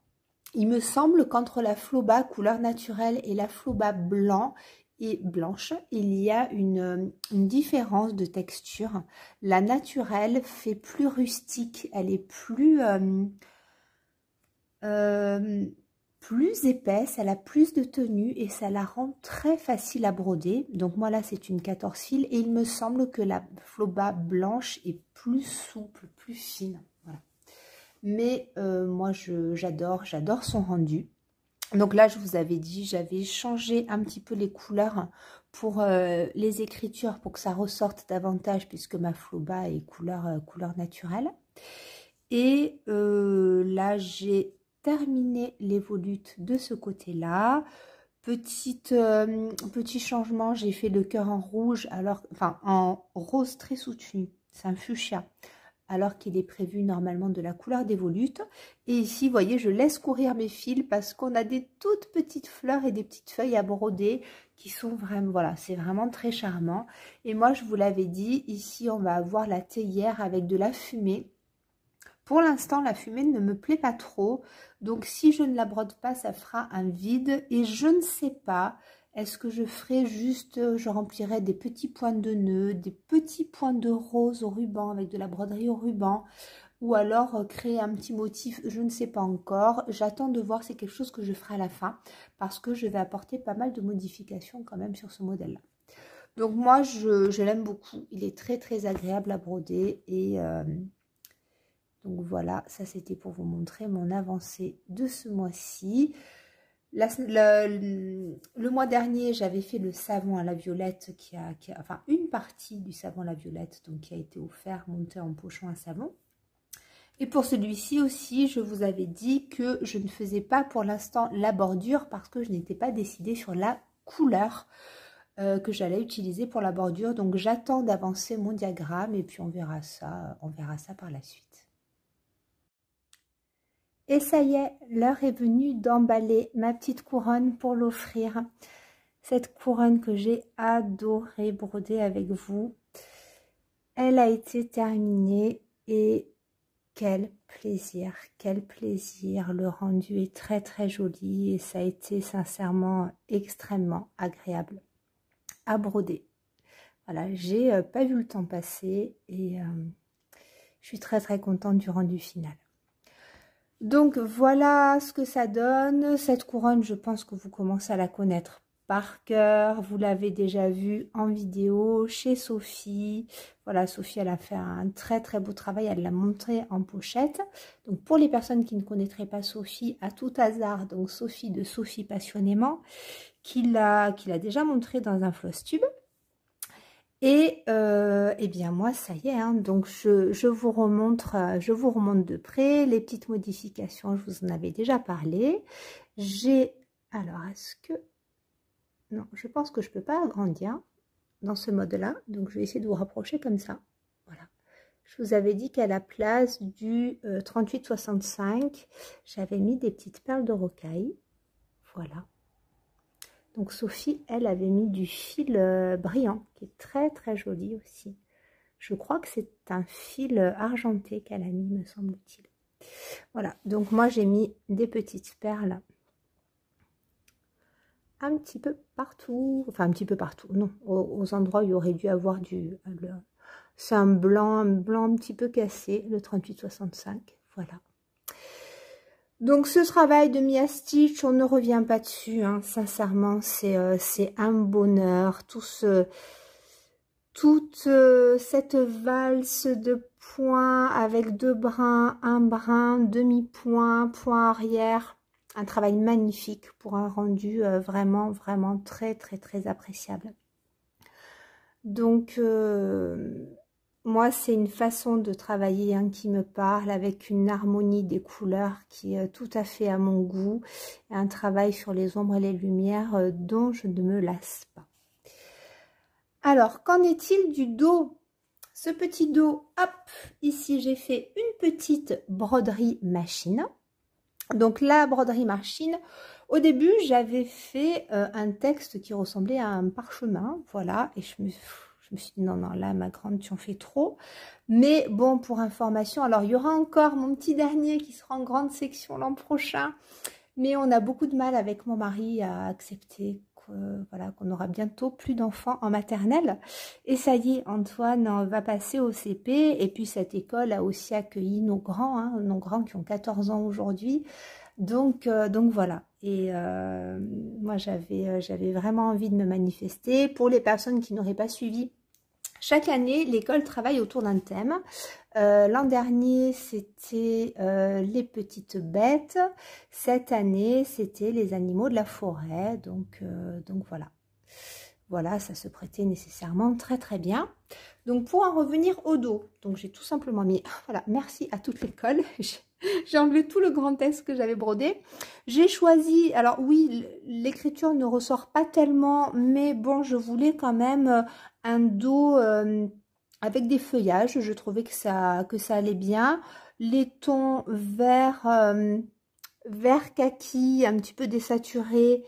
Il me semble qu'entre la Floba couleur naturelle et la Floba blanc et blanche, il y a une différence de texture. La naturelle fait plus rustique, elle est plus épaisse, elle a plus de tenue et ça la rend très facile à broder. Donc moi là c'est une 14 fils et il me semble que la Floba blanche est plus souple, plus fine. Voilà. Mais moi j'adore son rendu. Donc là, je vous avais dit, j'avais changé un petit peu les couleurs pour les écritures pour que ça ressorte davantage puisque ma Floba est couleur naturelle. Et là, j'ai terminé les volutes de ce côté-là. Petit changement, j'ai fait le cœur en rouge, enfin en rose très soutenu, c'est un fuchsia. Alors qu'il est prévu normalement de la couleur des volutes. Et ici, vous voyez, je laisse courir mes fils parce qu'on a des toutes petites fleurs et des petites feuilles à broder qui sont vraiment, voilà, c'est vraiment très charmant. Et moi, je vous l'avais dit, ici, on va avoir la théière avec de la fumée. Pour l'instant, la fumée ne me plaît pas trop. Donc, si je ne la brode pas, ça fera un vide. Et je ne sais pas... Est-ce que je ferai juste, je remplirai des petits points de nœuds, des petits points de rose au ruban avec de la broderie au ruban, ou alors créer un petit motif, je ne sais pas encore. J'attends de voir, c'est quelque chose que je ferai à la fin parce que je vais apporter pas mal de modifications quand même sur ce modèle-là. Donc moi, je l'aime beaucoup. Il est très très agréable à broder et donc voilà, ça c'était pour vous montrer mon avancée de ce mois-ci. Le mois dernier, j'avais fait le savon à la violette, enfin une partie du savon à la violette, donc qui a été offert, monté en pochon à savon. Et pour celui-ci aussi, je vous avais dit que je ne faisais pas pour l'instant la bordure parce que je n'étais pas décidée sur la couleur que j'allais utiliser pour la bordure. Donc j'attends d'avancer mon diagramme et puis on verra ça par la suite. Et ça y est, l'heure est venue d'emballer ma petite couronne pour l'offrir. Cette couronne que j'ai adoré broder avec vous. Elle a été terminée et quel plaisir, quel plaisir. Le rendu est très très joli et ça a été sincèrement extrêmement agréable à broder. Voilà, j'ai pas vu le temps passer et je suis très très contente du rendu final. Donc voilà ce que ça donne. Cette couronne, je pense que vous commencez à la connaître par cœur. Vous l'avez déjà vue en vidéo chez Sophie. Voilà, Sophie, elle a fait un très très beau travail. Elle l'a montré en pochette. Donc pour les personnes qui ne connaîtraient pas Sophie, à tout hasard, donc Sophie de Sophie Passionnément, qui l'a déjà montré dans un floss tube. Et eh bien moi ça y est, hein, donc je vous remonte de près les petites modifications, je vous en avais déjà parlé. Alors est-ce que, non, je pense que je peux pas agrandir dans ce mode là, donc je vais essayer de vous rapprocher comme ça. Voilà, je vous avais dit qu'à la place du 38-65, j'avais mis des petites perles de rocaille, voilà. Donc Sophie, elle avait mis du fil brillant, qui est très très joli aussi. Je crois que c'est un fil argenté qu'elle a mis, me semble-t-il. Voilà, donc moi j'ai mis des petites perles un petit peu partout, enfin un petit peu partout, non, aux endroits où il y aurait dû avoir c'est un blanc un petit peu cassé, le 38-65, voilà. Donc ce travail de Mia Stitch, on ne revient pas dessus, hein, sincèrement, c'est un bonheur. Toute cette valse de points avec deux brins, un brin, demi-point, point arrière. Un travail magnifique pour un rendu vraiment, vraiment très, très, très appréciable. Donc moi, c'est une façon de travailler hein, qui me parle, avec une harmonie des couleurs qui est tout à fait à mon goût. Et un travail sur les ombres et les lumières dont je ne me lasse pas. Alors, qu'en est-il du dos? Ce petit dos, hop, ici j'ai fait une petite broderie machine. Donc la broderie machine, au début j'avais fait un texte qui ressemblait à un parchemin, voilà, et je me suis dit non, là ma grande tu en fais trop. Mais bon, pour information, alors il y aura encore mon petit dernier qui sera en grande section l'an prochain. Mais on a beaucoup de mal avec mon mari à accepter voilà, qu'on aura bientôt plus d'enfants en maternelle. Et ça y est, Antoine va passer au CP. Et puis cette école a aussi accueilli nos grands, hein, nos grands qui ont 14 ans aujourd'hui. Donc voilà. Et moi, j'avais vraiment envie de me manifester. Pour les personnes qui n'auraient pas suivi, chaque année, l'école travaille autour d'un thème. L'an dernier, c'était les petites bêtes. Cette année, c'était les animaux de la forêt. Donc voilà. Voilà, ça se prêtait nécessairement très très bien. Donc pour en revenir au dos, donc j'ai tout simplement mis, voilà, merci à toute l'école. J'ai enlevé tout le grand texte que j'avais brodé. J'ai choisi, alors oui, l'écriture ne ressort pas tellement, mais bon, je voulais quand même un dos avec des feuillages. Je trouvais que ça allait bien. Les tons vert kaki, un petit peu désaturé,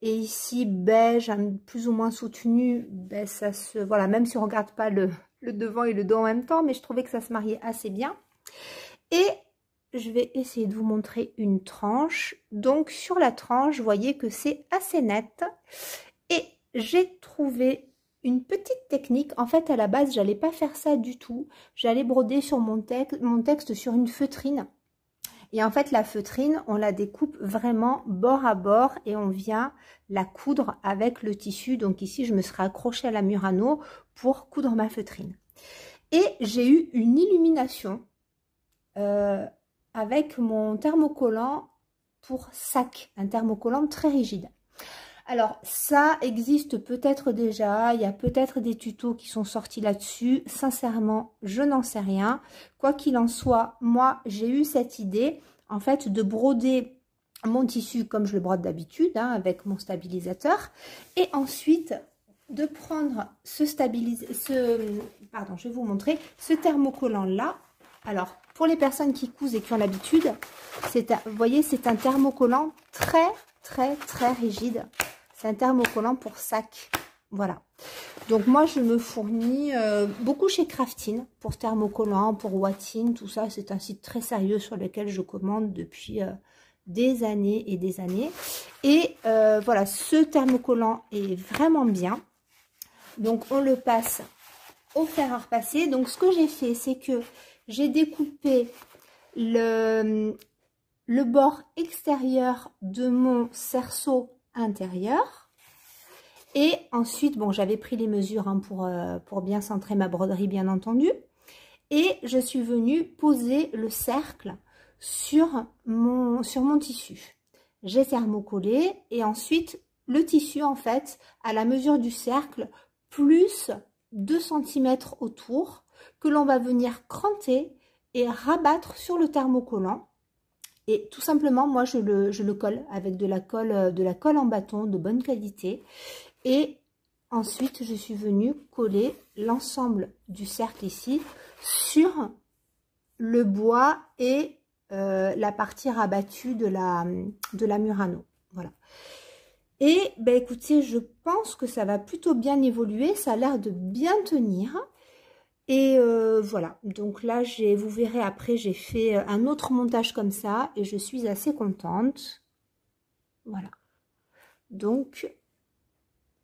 et ici beige, plus ou moins soutenu. Ben, ça se, voilà, même si on regarde pas le devant et le dos en même temps, mais je trouvais que ça se mariait assez bien. Et je vais essayer de vous montrer une tranche. Donc sur la tranche, vous voyez que c'est assez net. Et j'ai trouvé une petite technique. En fait, à la base, j'allais pas faire ça du tout. J'allais broder sur mon texte sur une feutrine. Et en fait, la feutrine, on la découpe vraiment bord à bord et on vient la coudre avec le tissu. Donc ici, je me serais accrochée à la Murano pour coudre ma feutrine. Et j'ai eu une illumination avec mon thermocollant pour sac, un thermocollant très rigide. Alors, ça existe peut-être déjà, il y a peut-être des tutos qui sont sortis là-dessus. Sincèrement, je n'en sais rien. Quoi qu'il en soit, moi, j'ai eu cette idée, en fait, de broder mon tissu comme je le brode d'habitude, hein, avec mon stabilisateur. Et ensuite, de prendre pardon, je vais vous montrer, ce thermocollant-là. Alors, pour les personnes qui cousent et qui ont l'habitude, vous voyez, c'est un thermocollant très rigide. C'est un thermocollant pour sac. Voilà. Donc moi, je me fournis beaucoup chez Craftine pour thermocollant, pour Watine, tout ça. C'est un site très sérieux sur lequel je commande depuis des années et des années. Et voilà, ce thermocollant est vraiment bien. Donc on le passe au fer à repasser. Donc ce que j'ai fait, c'est que j'ai découpé le bord extérieur de mon cerceau intérieur. Et ensuite, bon, j'avais pris les mesures hein, pour bien centrer ma broderie, bien entendu. Et je suis venue poser le cercle sur mon tissu. J'ai thermocollé et ensuite, le tissu, en fait, à la mesure du cercle, plus 2 cm autour, que l'on va venir cranter et rabattre sur le thermocollant. Et tout simplement, moi, je le colle avec de la colle en bâton de bonne qualité. Et ensuite, je suis venue coller l'ensemble du cercle ici sur le bois et la partie rabattue de la Murano. Voilà. Et ben, écoutez, je pense que ça va plutôt bien évoluer. Ça a l'air de bien tenir. Et voilà, donc là, vous verrez après, j'ai fait un autre montage comme ça et je suis assez contente. Voilà. Donc,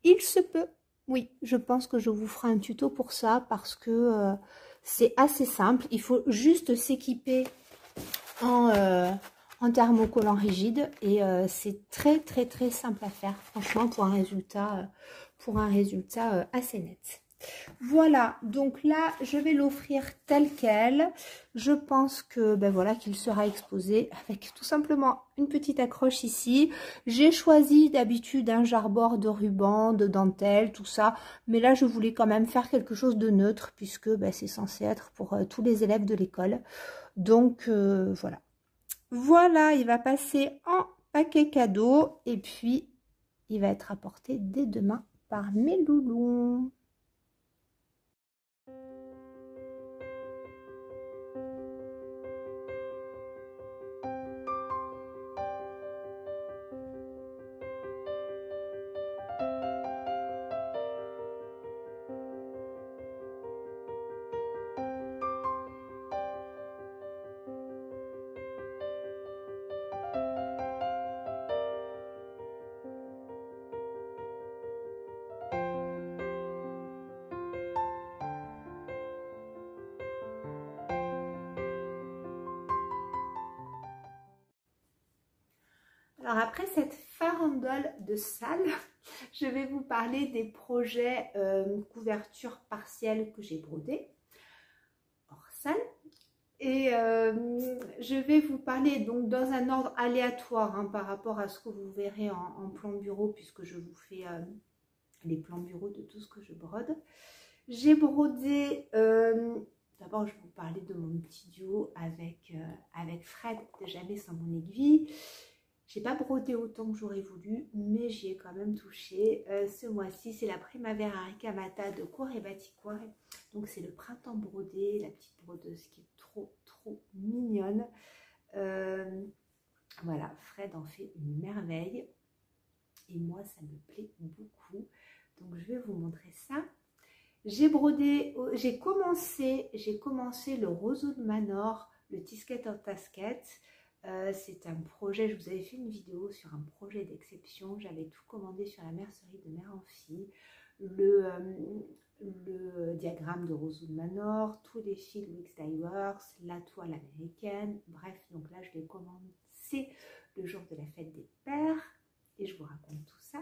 il se peut. Oui, je pense que je vous ferai un tuto pour ça parce que c'est assez simple. Il faut juste s'équiper en thermocollant rigide et c'est très simple à faire, franchement, pour un résultat assez net. Voilà, donc là, je vais l'offrir tel quel. Je pense que, ben voilà, qu'il sera exposé avec tout simplement une petite accroche ici. J'ai choisi d'habitude un jarre-bord de ruban, de dentelle, tout ça. Mais là, je voulais quand même faire quelque chose de neutre puisque ben, c'est censé être pour tous les élèves de l'école. Donc, voilà. Voilà, il va passer en paquet cadeau et puis il va être apporté dès demain par mes loulous. Alors après cette farandole de salle, je vais vous parler des projets couverture partielle que j'ai brodé hors salle. Et je vais vous parler donc dans un ordre aléatoire hein, par rapport à ce que vous verrez en plan bureau puisque je vous fais les plans bureau de tout ce que je brode. J'ai brodé, d'abord je vais vous parler de mon petit duo avec Fred de Jamais sans mon aiguille. J'ai pas brodé autant que j'aurais voulu, mais j'y ai quand même touché. Ce mois-ci, c'est la Primavera Ricamata de Cuore Batik-Cuore. Donc c'est le printemps brodé, la petite brodeuse qui est trop mignonne. Voilà, Fred en fait une merveille. Et moi, ça me plaît beaucoup. Donc je vais vous montrer ça. J'ai commencé le roseau de Manor, le Tisket en Tasket. C'est un projet, je vous avais fait une vidéo sur un projet d'exception. J'avais tout commandé sur la mercerie de Mère en Fille. le diagramme de Rosewood Manor, tous les fils Wicks Dye Works, la toile américaine, bref, donc là je l'ai commencé le jour de la fête des pères et je vous raconte tout ça.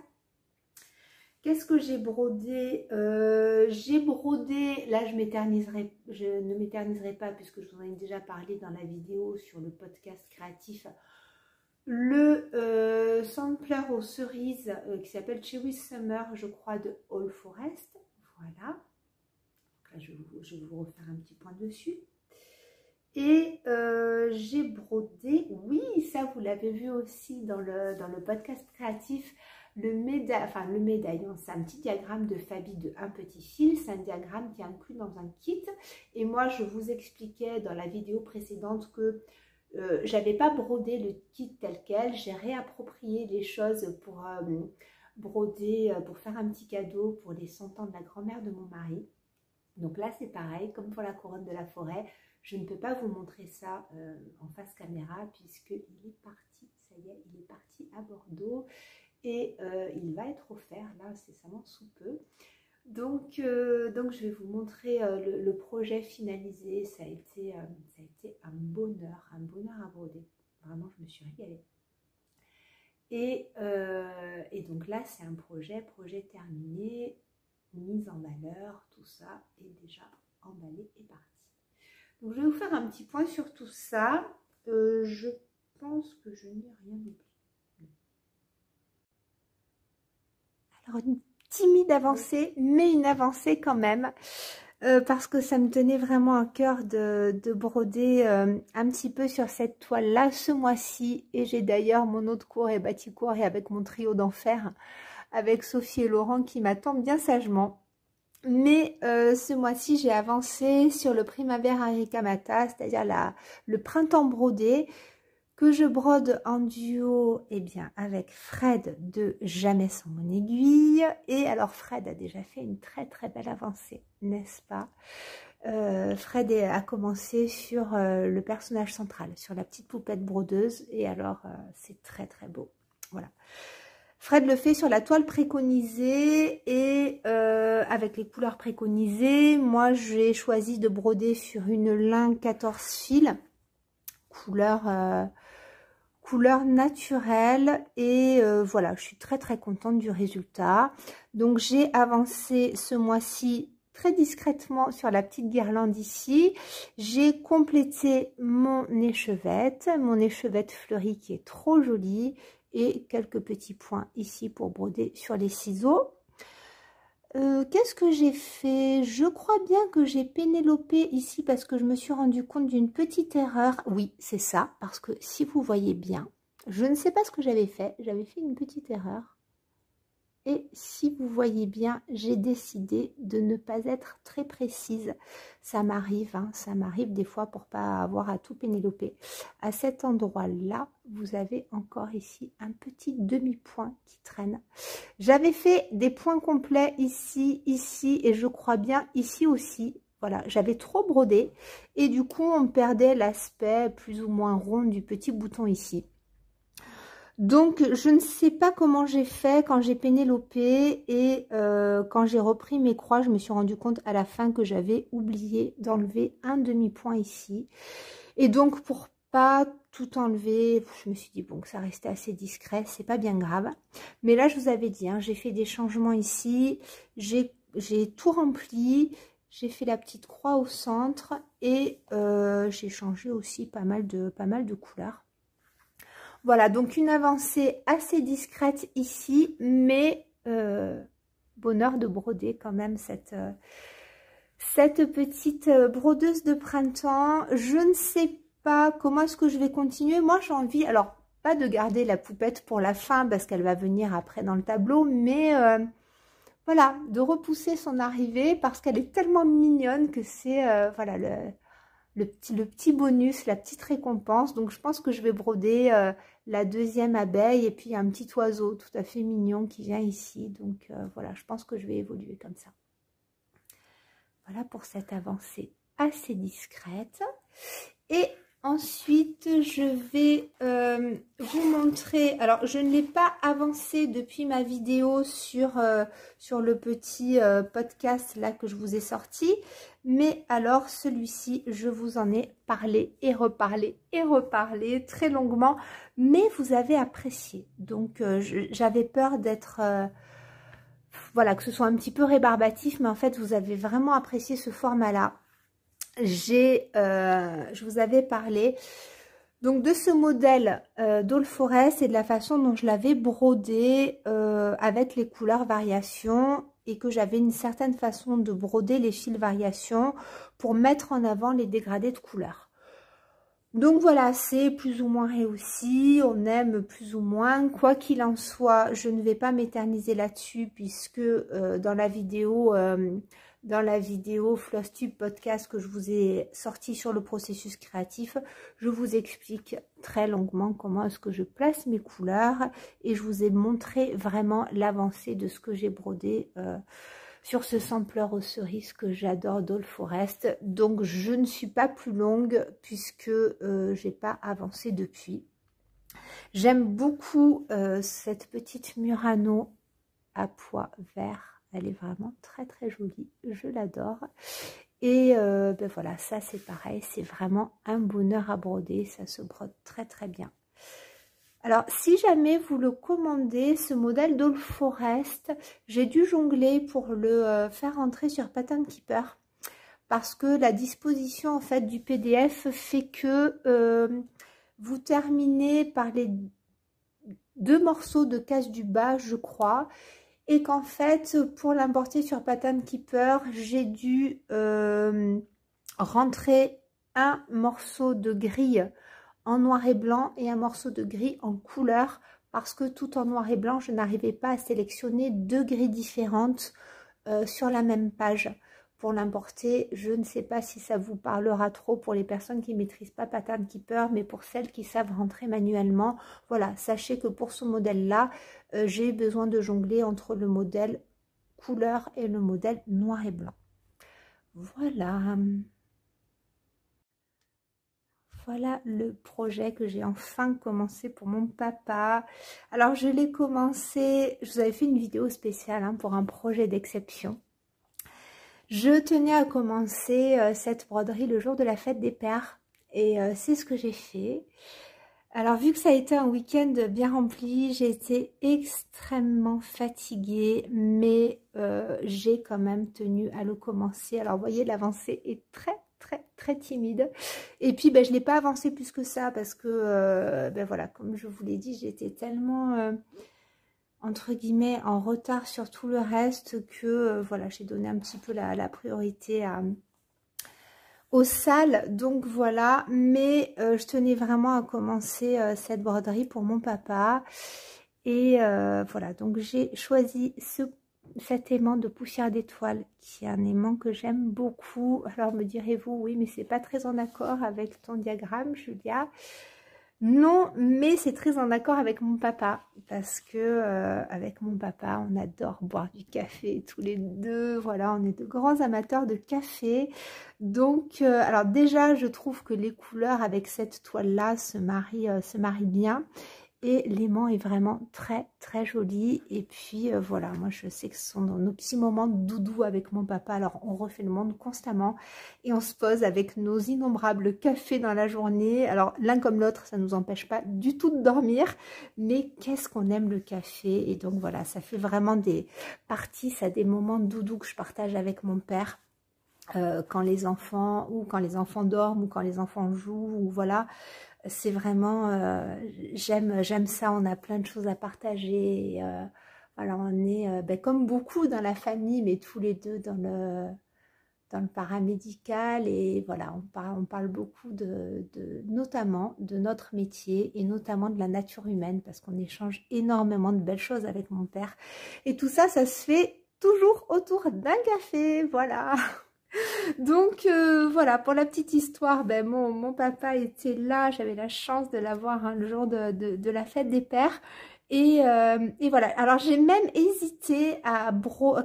Qu'est-ce que j'ai brodé? J'ai brodé, là je ne m'éterniserai pas puisque je vous en ai déjà parlé dans la vidéo sur le podcast créatif, le sampler aux cerises qui s'appelle Cherry Summer, je crois, de All Forest. Voilà. Donc là, je vais vous refaire un petit point dessus. Et j'ai brodé, oui, ça vous l'avez vu aussi dans le podcast créatif, le médaillon, c'est un petit diagramme de Fabi de un petit fil, c'est un diagramme qui est inclus dans un kit. Et moi, je vous expliquais dans la vidéo précédente que j'avais pas brodé le kit tel quel, j'ai réapproprié les choses pour broder, pour faire un petit cadeau pour les 100 ans de la grand-mère de mon mari. Donc là, c'est pareil, comme pour la couronne de la forêt. Je ne peux pas vous montrer ça en face caméra puisqu'il est parti, ça y est, il est parti à Bordeaux et il va être offert là incessamment sous peu. Donc je vais vous montrer le projet finalisé. Ça a été un bonheur à broder. Vraiment, je me suis régalée. Et donc là, c'est un projet terminé, mise en valeur, tout ça est déjà emballé et parti. Donc je vais vous faire un petit point sur tout ça. Je pense que je n'ai rien oublié. Alors une timide avancée, mais une avancée quand même, parce que ça me tenait vraiment à cœur de broder un petit peu sur cette toile-là ce mois-ci. Et j'ai d'ailleurs mon autre cours et Baticourt et avec mon trio d'enfer, avec Sophie et Laurent qui m'attendent bien sagement. Mais ce mois-ci, j'ai avancé sur le Primavera Ricamata, c'est-à-dire le printemps brodé, que je brode en duo avec Fred de Jamais sans mon aiguille. Et alors Fred a déjà fait une très très belle avancée, n'est-ce pas? Fred a commencé sur le personnage central, sur la petite poupette brodeuse. Et alors, c'est très très beau. Voilà. Fred le fait sur la toile préconisée et avec les couleurs préconisées. Moi, j'ai choisi de broder sur une lin 14 fils, couleur naturelle. Et voilà, je suis très très contente du résultat. Donc, j'ai avancé ce mois-ci très discrètement sur la petite guirlande ici. J'ai complété mon échevette fleurie qui est trop jolie. Et quelques petits points ici pour broder sur les ciseaux. Qu'est-ce que j'ai fait? Je crois bien que j'ai pénélopé ici parce que je me suis rendu compte d'une petite erreur. Oui, c'est ça, parce que si vous voyez bien, je ne sais pas ce que j'avais fait une petite erreur. Et si vous voyez bien, j'ai décidé de ne pas être très précise. Ça m'arrive, hein, ça m'arrive des fois pour pas avoir à tout pénéloper. À cet endroit-là, vous avez encore ici un petit demi-point qui traîne. J'avais fait des points complets ici, ici et je crois bien ici aussi. Voilà, j'avais trop brodé et du coup, on perdait l'aspect plus ou moins rond du petit bouton ici. Donc, je ne sais pas comment j'ai fait quand j'ai pénélopé et quand j'ai repris mes croix, je me suis rendu compte à la fin que j'avais oublié d'enlever un demi-point ici. Et donc, pour pas tout enlever, je me suis dit, bon, que ça restait assez discret, c'est pas bien grave. Mais là, je vous avais dit, hein, j'ai fait des changements ici, j'ai tout rempli, j'ai fait la petite croix au centre et j'ai changé aussi pas mal de couleurs. Voilà, donc une avancée assez discrète ici, mais bonheur de broder quand même cette petite brodeuse de printemps. Je ne sais pas comment est-ce que je vais continuer. Moi, j'ai envie, alors pas de garder la poupette pour la fin parce qu'elle va venir après dans le tableau, mais voilà, de repousser son arrivée parce qu'elle est tellement mignonne que c'est voilà le petit bonus, la petite récompense. Donc, je pense que je vais broder la deuxième abeille et puis un petit oiseau tout à fait mignon qui vient ici. Donc, voilà, je pense que je vais évoluer comme ça. Voilà pour cette avancée assez discrète. Et Ensuite, je vais vous montrer, alors je ne l'ai pas avancé depuis ma vidéo sur le petit podcast là que je vous ai sorti, mais alors celui-ci, je vous en ai parlé et reparlé très longuement, mais vous avez apprécié. Donc j'avais peur d'être, voilà, que ce soit un petit peu rébarbatif, mais en fait vous avez vraiment apprécié ce format-là. Je vous avais parlé donc de ce modèle d'All Forest et de la façon dont je l'avais brodé avec les couleurs variations, et que j'avais une certaine façon de broder les fils variations pour mettre en avant les dégradés de couleurs. Donc voilà, c'est plus ou moins réussi, on aime plus ou moins. Quoi qu'il en soit, je ne vais pas m'éterniser là-dessus, puisque dans la vidéo Flosstube podcast que je vous ai sorti sur le processus créatif, je vous explique très longuement comment est-ce que je place mes couleurs, et je vous ai montré vraiment l'avancée de ce que j'ai brodé sur ce sampler aux cerises que j'adore d'All Forest. Donc je ne suis pas plus longue puisque j'ai pas avancé depuis. J'aime beaucoup cette petite Murano à pois vert. Elle est vraiment très jolie, je l'adore. Et ben voilà, ça c'est pareil, c'est vraiment un bonheur à broder, ça se brode très bien. Alors, si jamais vous le commandez, ce modèle d'All Forest, j'ai dû jongler pour le faire entrer sur Pattern Keeper, parce que la disposition en fait du PDF fait que vous terminez par les 2 morceaux de case du bas, je crois, et qu'en fait, pour l'importer sur Pattern Keeper, j'ai dû rentrer un morceau de grille en noir et blanc et un morceau de gris en couleur, parce que tout en noir et blanc, je n'arrivais pas à sélectionner 2 grilles différentes sur la même page pour l'importer. Je ne sais pas si ça vous parlera trop pour les personnes qui ne maîtrisent pas Pattern Keeper, mais pour celles qui savent rentrer manuellement, voilà, sachez que pour ce modèle-là, j'ai besoin de jongler entre le modèle couleur et le modèle noir et blanc. Voilà. Voilà le projet que j'ai enfin commencé pour mon papa. Alors je l'ai commencé, je vous avais fait une vidéo spéciale pour un projet d'exception. Je tenais à commencer cette broderie le jour de la fête des pères, et c'est ce que j'ai fait. Alors vu que ça a été un week-end bien rempli, j'ai été extrêmement fatiguée, mais j'ai quand même tenu à le commencer. Alors vous voyez, l'avancée est très timide, et puis je n'ai pas avancé plus que ça parce que voilà, comme je vous l'ai dit, j'étais tellement entre guillemets en retard sur tout le reste que voilà, j'ai donné un petit peu la priorité aux salles. Donc voilà, mais je tenais vraiment à commencer cette broderie pour mon papa, et voilà, donc j'ai choisi cet aimant de poussière d'étoile, qui est un aimant que j'aime beaucoup. Alors me direz-vous, oui, mais c'est pas très en accord avec ton diagramme, Julia. Non, mais c'est très en accord avec mon papa, parce que avec mon papa, on adore boire du café tous les deux. Voilà, on est de grands amateurs de café. Donc, alors déjà, je trouve que les couleurs avec cette toile-là se marient bien. Et l'aimant est vraiment très joli. Et puis voilà, moi je sais que ce sont nos petits moments de doudou avec mon papa. Alors on refait le monde constamment et on se pose avec nos innombrables cafés dans la journée. Alors l'un comme l'autre, ça ne nous empêche pas du tout de dormir, mais qu'est-ce qu'on aime le café. Et donc voilà, ça fait vraiment des parties, ça des moments de doudou que je partage avec mon père. Quand les enfants dorment, ou quand les enfants jouent, ou voilà, c'est vraiment j'aime ça. On a plein de choses à partager, voilà, on est comme beaucoup dans la famille, mais tous les deux dans le paramédical, et voilà, on parle beaucoup notamment de notre métier, et notamment de la nature humaine, parce qu'on échange énormément de belles choses avec mon père, et tout ça, ça se fait toujours autour d'un café, voilà. Donc voilà, pour la petite histoire, mon papa était là, j'avais la chance de l'avoir le jour de la fête des pères, et voilà. Alors j'ai même hésité à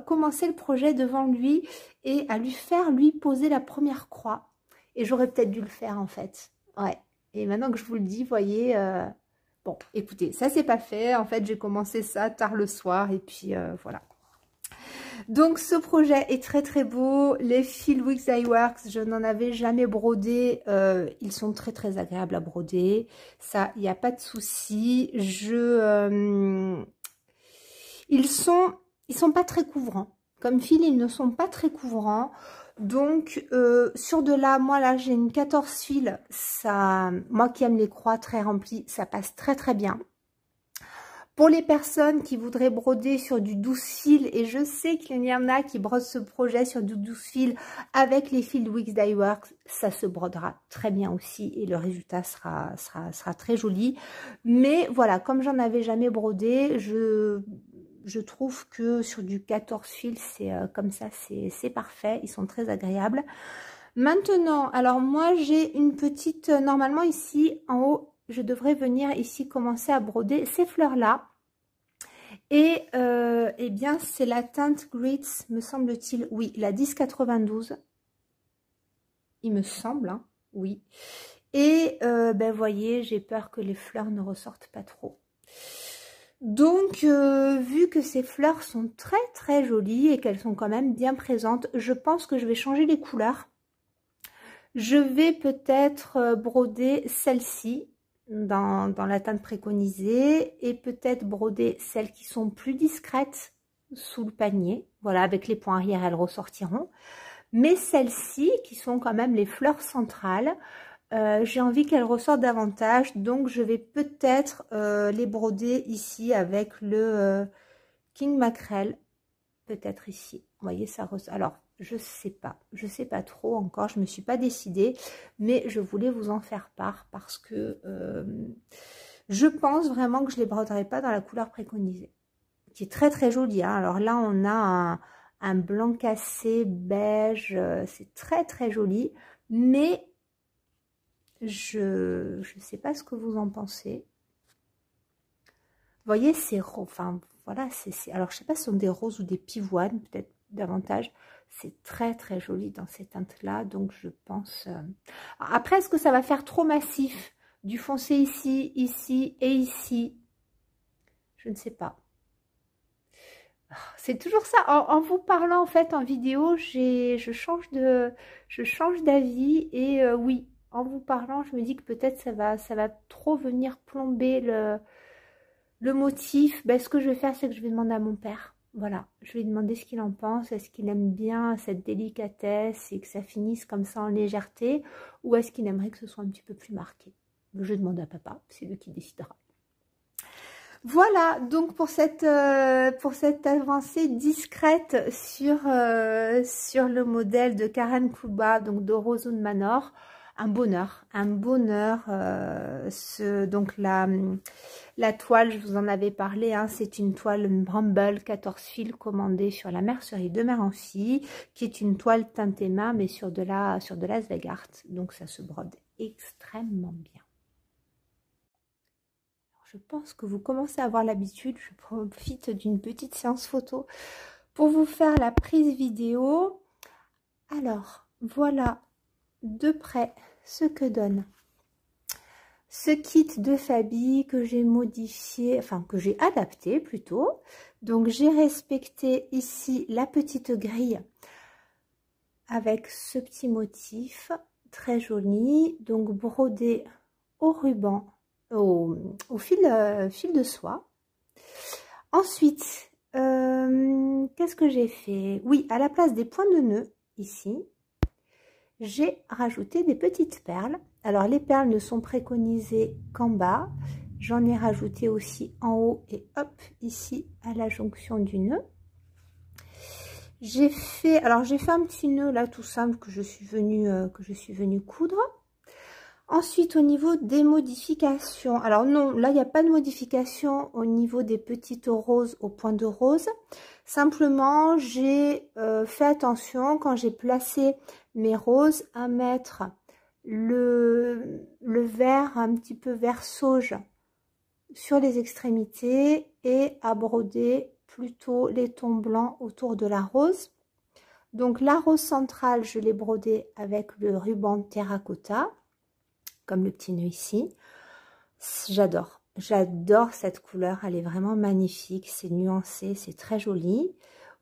commencer le projet devant lui et à lui poser la première croix, et j'aurais peut-être dû le faire en fait, ouais. Et maintenant que je vous le dis, voyez, bon, écoutez, ça c'est pas fait. En fait, j'ai commencé ça tard le soir et puis voilà. Donc ce projet est très très beau. Les fils Wix Dye Works, je n'en avais jamais brodé. Ils sont très très agréables à broder. Ça, il n'y a pas de souci. Ils sont pas très couvrants. Comme fil, ils ne sont pas très couvrants. Donc, sur de là, moi là, j'ai une 14 fils. Ça, moi qui aime les croix très remplies, ça passe très très bien. Pour les personnes qui voudraient broder sur du 12 fils, et je sais qu'il y en a qui brodent ce projet sur du 12 fils avec les fils Wix Dye Works, ça se brodera très bien aussi et le résultat sera très joli. Mais voilà, comme j'en avais jamais brodé, je trouve que sur du 14 fils, c'est comme ça, c'est parfait. Ils sont très agréables. Maintenant, alors moi j'ai une petite, normalement ici en haut, je devrais venir ici commencer à broder ces fleurs-là. Et eh bien, c'est la teinte Grits, me semble-t-il. Oui, la 1092. Il me semble, hein, oui. Et ben, voyez, j'ai peur que les fleurs ne ressortent pas trop. Donc, vu que ces fleurs sont très très jolies et qu'elles sont quand même bien présentes, je pense que je vais changer les couleurs. Je vais peut-être broder celle-ci dans la teinte préconisée et peut-être broder celles qui sont plus discrètes sous le panier. Voilà, avec les points arrière, elles ressortiront. Mais celles-ci, qui sont quand même les fleurs centrales, j'ai envie qu'elles ressortent davantage. Donc, je vais peut-être les broder ici avec le King Mackerel. Peut-être ici. Vous voyez, ça ressort. Alors, je sais pas trop encore, je me suis pas décidée, mais je voulais vous en faire part parce que je pense vraiment que je les broderai pas dans la couleur préconisée, qui est très très jolie, hein. Alors là, on a un blanc cassé beige, c'est très très joli, mais je sais pas ce que vous en pensez. Vous voyez, c'est enfin voilà, alors je sais pas si ce sont des roses ou des pivoines, peut-être davantage. C'est très très joli dans ces teintes là, donc je pense après, est-ce que ça va faire trop massif, du foncé ici, ici et ici? Je ne sais pas. C'est toujours ça, en vous parlant en fait en vidéo, je change d'avis et oui, en vous parlant, je me dis que peut-être ça va trop venir plomber le motif. Ben, ce que je vais faire, c'est que je vais demander à mon père. Voilà, je vais lui demander ce qu'il en pense. Est-ce qu'il aime bien cette délicatesse et que ça finisse comme ça en légèreté, ou est-ce qu'il aimerait que ce soit un petit peu plus marqué? Je demande à papa, c'est lui qui décidera. Voilà, donc pour cette avancée discrète sur le modèle de Karen Kuba, donc de Rosewood Manor, un bonheur. Donc la toile, je vous en avais parlé, hein, c'est une toile Bramble 14 fils commandée sur la mercerie de Mère en Fille, qui est une toile teintée main, mais sur de la Zweigart. Donc ça se brode extrêmement bien. Je pense que vous commencez à avoir l'habitude. Je profite d'une petite séance photo pour vous faire la prise vidéo. Alors, voilà de près ce que donne ce kit de Fabi que j'ai modifié, enfin que j'ai adapté plutôt. Donc, j'ai respecté ici la petite grille avec ce petit motif très joli. Donc, brodé au ruban. Au fil de soie. Ensuite, qu'est-ce que j'ai fait? Oui, à la place des points de nœud, ici, j'ai rajouté des petites perles. Alors, les perles ne sont préconisées qu'en bas. J'en ai rajouté aussi en haut et hop, ici, à la jonction du nœud. J'ai fait un petit nœud là, tout simple, que je suis venue coudre. Ensuite, au niveau des modifications, alors non, là, il n'y a pas de modification au niveau des petites roses au point de rose. Simplement, j'ai fait attention quand j'ai placé mes roses à mettre le vert un petit peu vert sauge sur les extrémités et à broder plutôt les tons blancs autour de la rose. Donc, la rose centrale, je l'ai brodée avec le ruban terracotta, comme le petit nœud ici. J'adore. J'adore cette couleur, elle est vraiment magnifique, c'est nuancé, c'est très joli.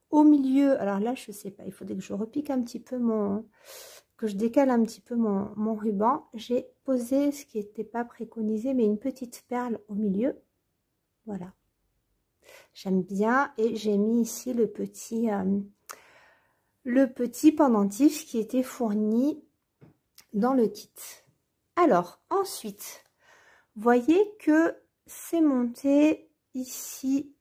Au milieu, alors là, je sais pas, il faudrait que je repique un petit peu que je décale un petit peu mon ruban. J'ai posé ce qui n'était pas préconisé, mais une petite perle au milieu. Voilà. J'aime bien et j'ai mis ici le petit pendentif qui était fourni dans le kit. Alors, ensuite, voyez que c'est monté ici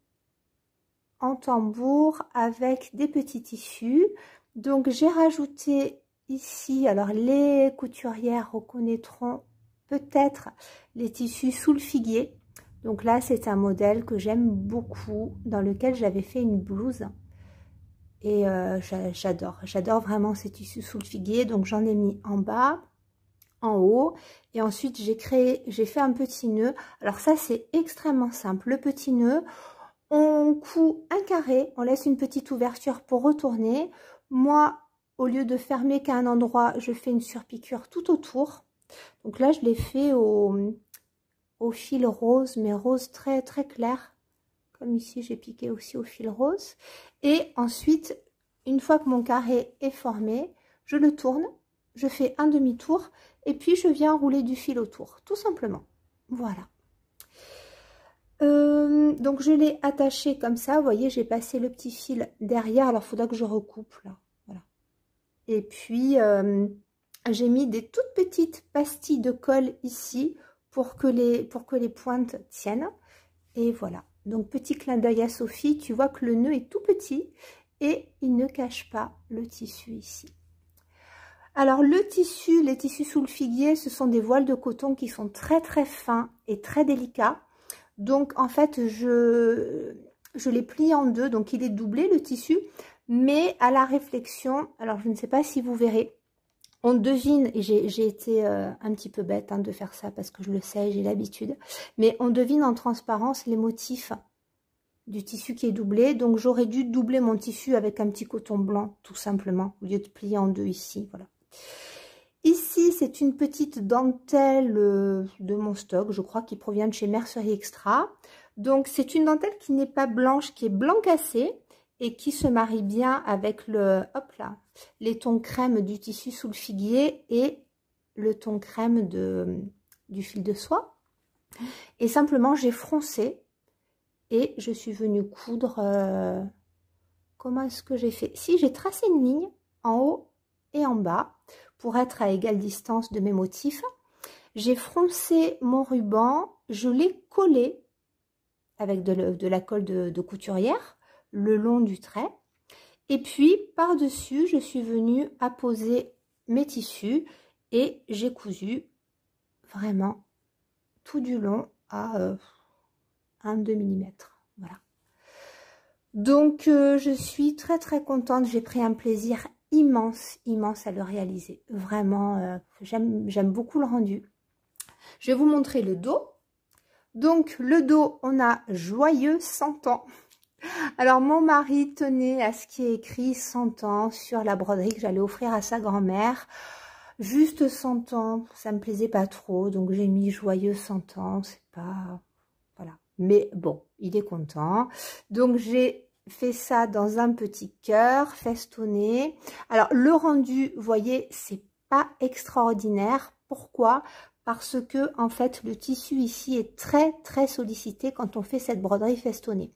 en tambour avec des petits tissus. Donc j'ai rajouté ici, alors les couturières reconnaîtront peut-être les tissus sous le figuier. Donc là c'est un modèle que j'aime beaucoup, dans lequel j'avais fait une blouse. Et j'adore vraiment ces tissus sous le figuier. Donc j'en ai mis en bas, en haut, et ensuite j'ai fait un petit nœud. Alors ça c'est extrêmement simple. Le petit nœud, on coud un carré, on laisse une petite ouverture pour retourner. Moi, au lieu de fermer qu'à un endroit, je fais une surpiqûre tout autour. Donc là, je l'ai fait au fil rose, mais rose très très clair. Comme ici, j'ai piqué aussi au fil rose. Et ensuite, une fois que mon carré est formé, je le tourne, je fais un demi-tour et puis je viens rouler du fil autour, tout simplement. Voilà. Donc je l'ai attaché comme ça, vous voyez, j'ai passé le petit fil derrière, alors il faudra que je recoupe là, voilà. Et puis j'ai mis des toutes petites pastilles de colle ici pour que les pointes tiennent. Et voilà, donc petit clin d'œil à Sophie, tu vois que le nœud est tout petit et il ne cache pas le tissu ici. Alors le tissu, les tissus sous le figuier, ce sont des voiles de coton qui sont très très fins et très délicats. Donc en fait je l'ai plié en deux, donc il est doublé le tissu, mais à la réflexion, alors je ne sais pas si vous verrez, on devine, et j'ai été un petit peu bête de faire ça parce que je le sais, j'ai l'habitude, mais on devine en transparence les motifs du tissu qui est doublé. Donc j'aurais dû doubler mon tissu avec un petit coton blanc tout simplement, au lieu de plier en deux ici, voilà. Ici, c'est une petite dentelle de mon stock, je crois, qui provient de chez Mercerie Extra. Donc, c'est une dentelle qui n'est pas blanche, qui est blanc cassé et qui se marie bien avec les tons crème du tissu sous le figuier et le ton crème du fil de soie. Et simplement, j'ai froncé et je suis venue coudre. Comment est-ce que j'ai fait? Si, j'ai tracé une ligne en haut et en bas pour être à égale distance de mes motifs. J'ai froncé mon ruban, je l'ai collé avec de la colle de couturière le long du trait. Et puis par-dessus, je suis venue apposer mes tissus et j'ai cousu vraiment tout du long à 1-2 mm. Voilà. Donc je suis très très contente, j'ai pris un plaisir immense à le réaliser. Vraiment, j'aime beaucoup le rendu. Je vais vous montrer le dos. Donc le dos, on a joyeux 100 ans. Alors mon mari tenait à ce qui est écrit 100 ans sur la broderie que j'allais offrir à sa grand-mère. Juste 100 ans, ça me plaisait pas trop, donc j'ai mis joyeux 100 ans, c'est pas... Voilà. Mais bon, il est content. Donc j'ai fait ça dans un petit cœur festonné. Alors le rendu, vous voyez, c'est pas extraordinaire. Pourquoi? Parce que en fait le tissu ici est très très sollicité quand on fait cette broderie festonnée.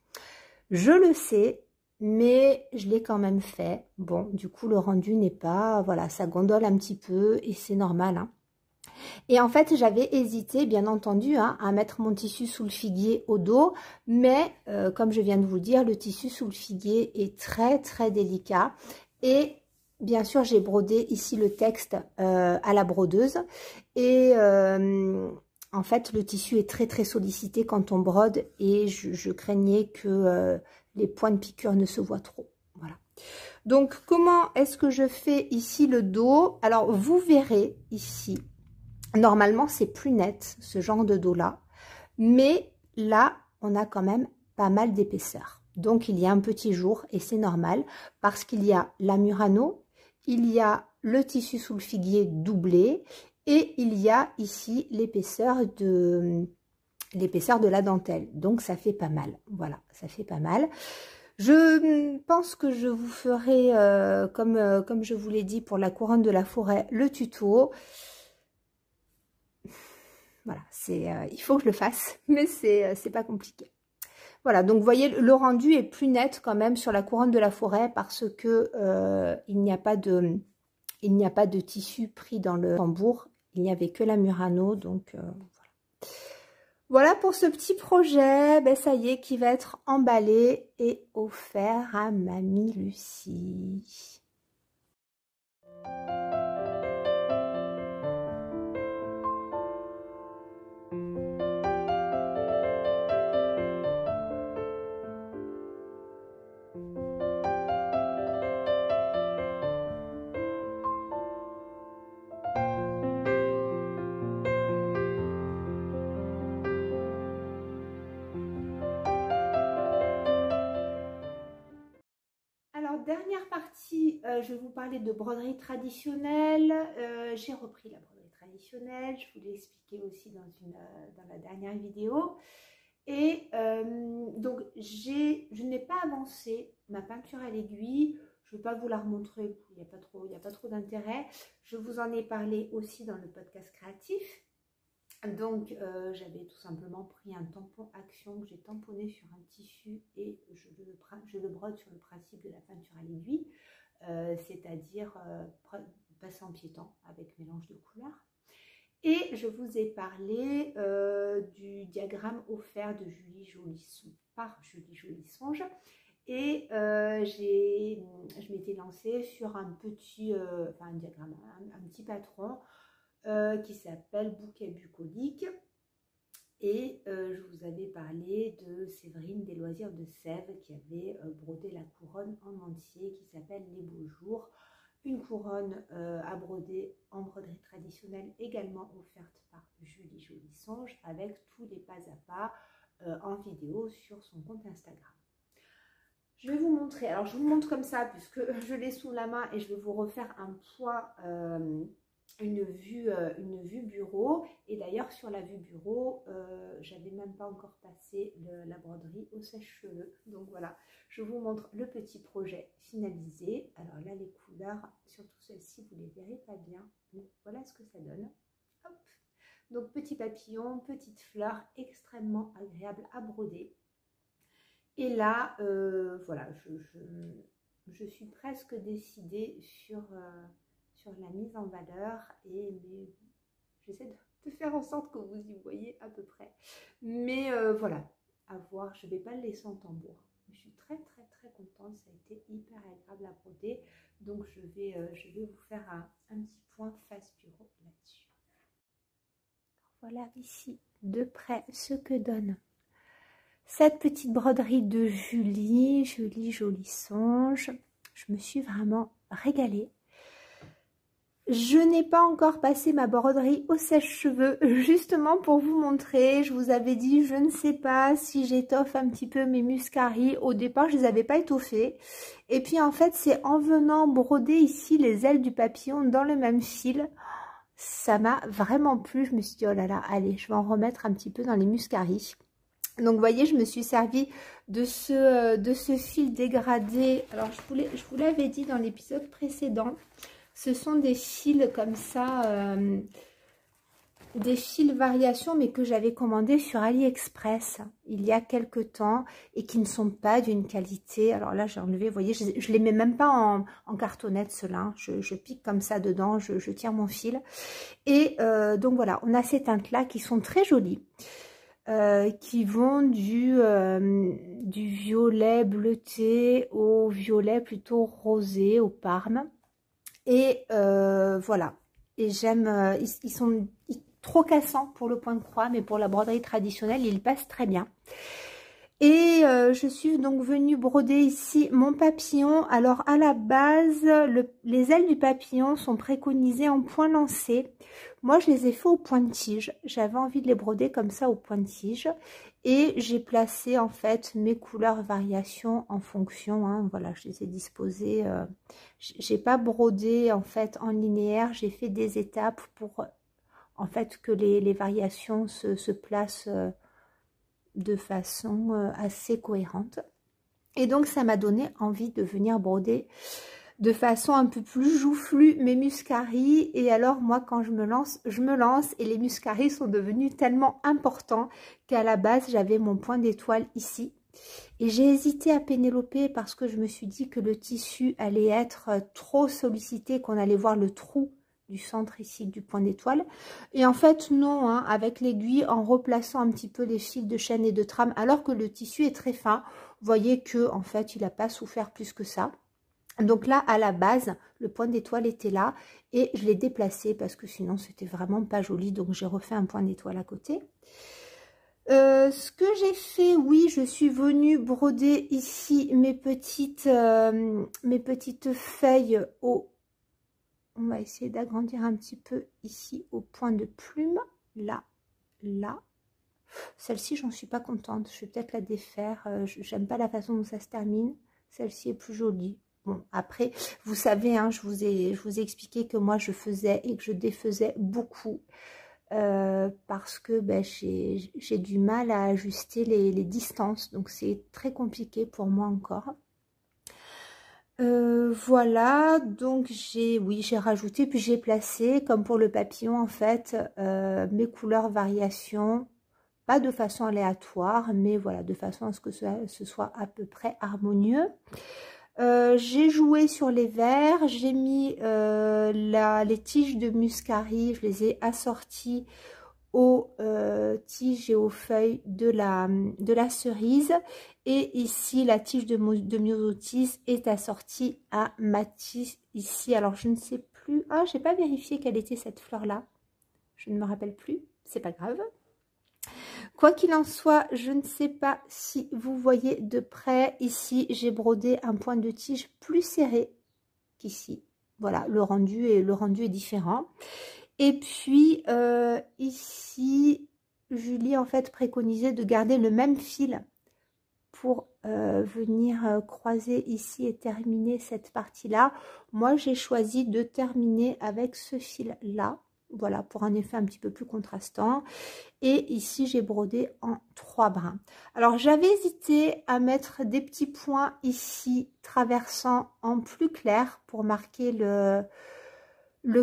Je le sais, mais je l'ai quand même fait. Bon, du coup le rendu n'est pas, voilà, ça gondole un petit peu et c'est normal, hein. Et en fait, j'avais hésité, bien entendu, à mettre mon tissu sous le figuier au dos. Mais, comme je viens de vous le dire, le tissu sous le figuier est très, très délicat. Et, bien sûr, j'ai brodé ici le texte à la brodeuse. Et, en fait, le tissu est très, très sollicité quand on brode. Et je craignais que les points de piqûre ne se voient trop. Voilà. Donc, comment est-ce que je fais ici le dos? Alors, vous verrez ici... Normalement, c'est plus net, ce genre de dos-là. Mais là, on a quand même pas mal d'épaisseur. Donc, il y a un petit jour et c'est normal parce qu'il y a la Murano, il y a le tissu sous le figuier doublé Et il y a ici l'épaisseur de la dentelle. Donc ça fait pas mal. Voilà, ça fait pas mal. Je pense que je vous ferai, comme je vous l'ai dit pour la couronne de la forêt, le tuto. Voilà, il faut que je le fasse, mais c'est pas compliqué. Voilà, donc vous voyez, le rendu est plus net quand même sur la couronne de la forêt parce que il n'y a pas de tissu pris dans le tambour. Il n'y avait que la Murano, donc voilà. Voilà pour ce petit projet, ben ça y est, qui va être emballé et offert à Mamie Lucie. Dernière partie, je vais vous parler de broderie traditionnelle. J'ai repris la broderie traditionnelle, je vous l'ai expliqué aussi dans la dernière vidéo. Et donc, je n'ai pas avancé ma peinture à l'aiguille. Je ne vais pas vous la remontrer, il n'y a pas trop d'intérêt. Je vous en ai parlé aussi dans le podcast créatif. Donc, j'avais tout simplement pris un tampon Action que j'ai tamponné sur un tissu et je le brode sur le principe de la peinture à l'aiguille, c'est-à-dire passer en piétant avec mélange de couleurs. Et je vous ai parlé du diagramme offert de par Julie Jolisonge. Et je m'étais lancée sur un petit diagramme, un petit patron qui s'appelle Bouquet bucolique. Et je vous avais parlé de Séverine des Loisirs de Sèvres qui avait brodé la couronne en entier qui s'appelle Les Beaux Jours. Une couronne à broder en broderie traditionnelle également offerte par Julie Jolisonge avec tous les pas à pas en vidéo sur son compte Instagram. Je vais vous montrer, alors je vous montre comme ça puisque je l'ai sous la main et je vais vous refaire un poids, une vue bureau. Et d'ailleurs sur la vue bureau, j'avais même pas encore passé la broderie au sèche-cheveux. Donc voilà, je vous montre le petit projet finalisé. Alors là les couleurs, surtout celle-ci, vous les verrez pas bien, mais voilà ce que ça donne. Hop. Donc petit papillon, petite fleur, extrêmement agréable à broder. Et là, voilà, je suis presque décidée sur la mise en valeur et j'essaie de faire en sorte que vous y voyez à peu près. Mais voilà, à voir, je ne vais pas le laisser en tambour. Je suis très contente, ça a été hyper agréable à broder. Donc je vais vous faire un petit point face bureau là-dessus. Voilà ici de près ce que donne cette petite broderie de Julie Jolisonge. Je me suis vraiment régalée. Je n'ai pas encore passé ma broderie au sèche-cheveux, justement pour vous montrer. Je vous avais dit, je ne sais pas si j'étoffe un petit peu mes muscari. Au départ, je ne les avais pas étoffés. Et puis en fait, c'est en venant broder ici les ailes du papillon dans le même fil. Ça m'a vraiment plu. Je me suis dit, oh là là, allez, je vais en remettre un petit peu dans les muscari. Donc, vous voyez, je me suis servi de ce fil dégradé. Alors, je vous l'avais dit dans l'épisode précédent. Ce sont des fils comme ça, des fils variations, mais que j'avais commandés sur AliExpress il y a quelques temps et qui ne sont pas d'une qualité. Alors là, j'ai enlevé, vous voyez, je ne les mets même pas en cartonnette, ceux-là. Je pique comme ça dedans, je tire mon fil. Et donc voilà, on a ces teintes-là qui sont très jolies. Qui vont du violet bleuté au violet plutôt rosé, au parme. Et voilà. Et j'aime, ils sont trop cassants pour le point de croix, mais pour la broderie traditionnelle, ils passent très bien. Et je suis donc venue broder ici mon papillon. Alors à la base, les ailes du papillon sont préconisées en point lancé. Moi, je les ai fait au point de tige. J'avais envie de les broder comme ça au point de tige. Et j'ai placé en fait mes couleurs variations en fonction. Hein, voilà, je les ai disposées. J'ai pas brodé en fait en linéaire. J'ai fait des étapes pour en fait que les variations se placent de façon assez cohérente. Et donc ça m'a donné envie de venir broder de façon un peu plus joufflue mes muscaris. Et alors moi quand je me lance et les muscaris sont devenus tellement importants qu'à la base j'avais mon point d'étoile ici. Et j'ai hésité à pénéloper parce que je me suis dit que le tissu allait être trop sollicité, qu'on allait voir le trou du centre ici du point d'étoile. Et en fait non, hein, avec l'aiguille, en replaçant un petit peu les fils de chaîne et de trame, alors que le tissu est très fin, vous voyez que en fait il n'a pas souffert plus que ça. Donc là à la base le point d'étoile était là et je l'ai déplacé parce que sinon c'était vraiment pas joli, donc j'ai refait un point d'étoile à côté. Ce que j'ai fait, oui, je suis venue broder ici mes petites feuilles au... On va essayer d'agrandir un petit peu ici au point de plume. Là, là. Celle-ci, j'en suis pas contente. Je vais peut-être la défaire. J'aime pas la façon dont ça se termine. Celle-ci est plus jolie. Bon, après, vous savez, hein, je vous ai expliqué que moi, je faisais et que je défaisais beaucoup. Parce que ben, j'ai du mal à ajuster les distances, donc c'est très compliqué pour moi encore. Voilà, donc j'ai rajouté, puis j'ai placé, comme pour le papillon en fait, mes couleurs variations, pas de façon aléatoire, mais voilà, de façon à ce que ce soit à peu près harmonieux. J'ai joué sur les verres, j'ai mis les tiges de muscari, je les ai assorties aux tiges et aux feuilles de la cerise. Et ici, la tige de myosotis est assortie à ma tige ici. Alors, je ne sais plus. Ah, j'ai pas vérifié quelle était cette fleur-là. Je ne me rappelle plus. C'est pas grave. Quoi qu'il en soit, je ne sais pas si vous voyez de près. Ici, j'ai brodé un point de tige plus serré qu'ici. Voilà, le rendu est différent. Et puis, ici, Julie, en fait, préconisait de garder le même fil pour venir croiser ici et terminer cette partie-là. Moi, j'ai choisi de terminer avec ce fil-là. Voilà, pour un effet un petit peu plus contrastant. Et ici, j'ai brodé en 3 brins. Alors, j'avais hésité à mettre des petits points ici, traversant en plus clair pour marquer le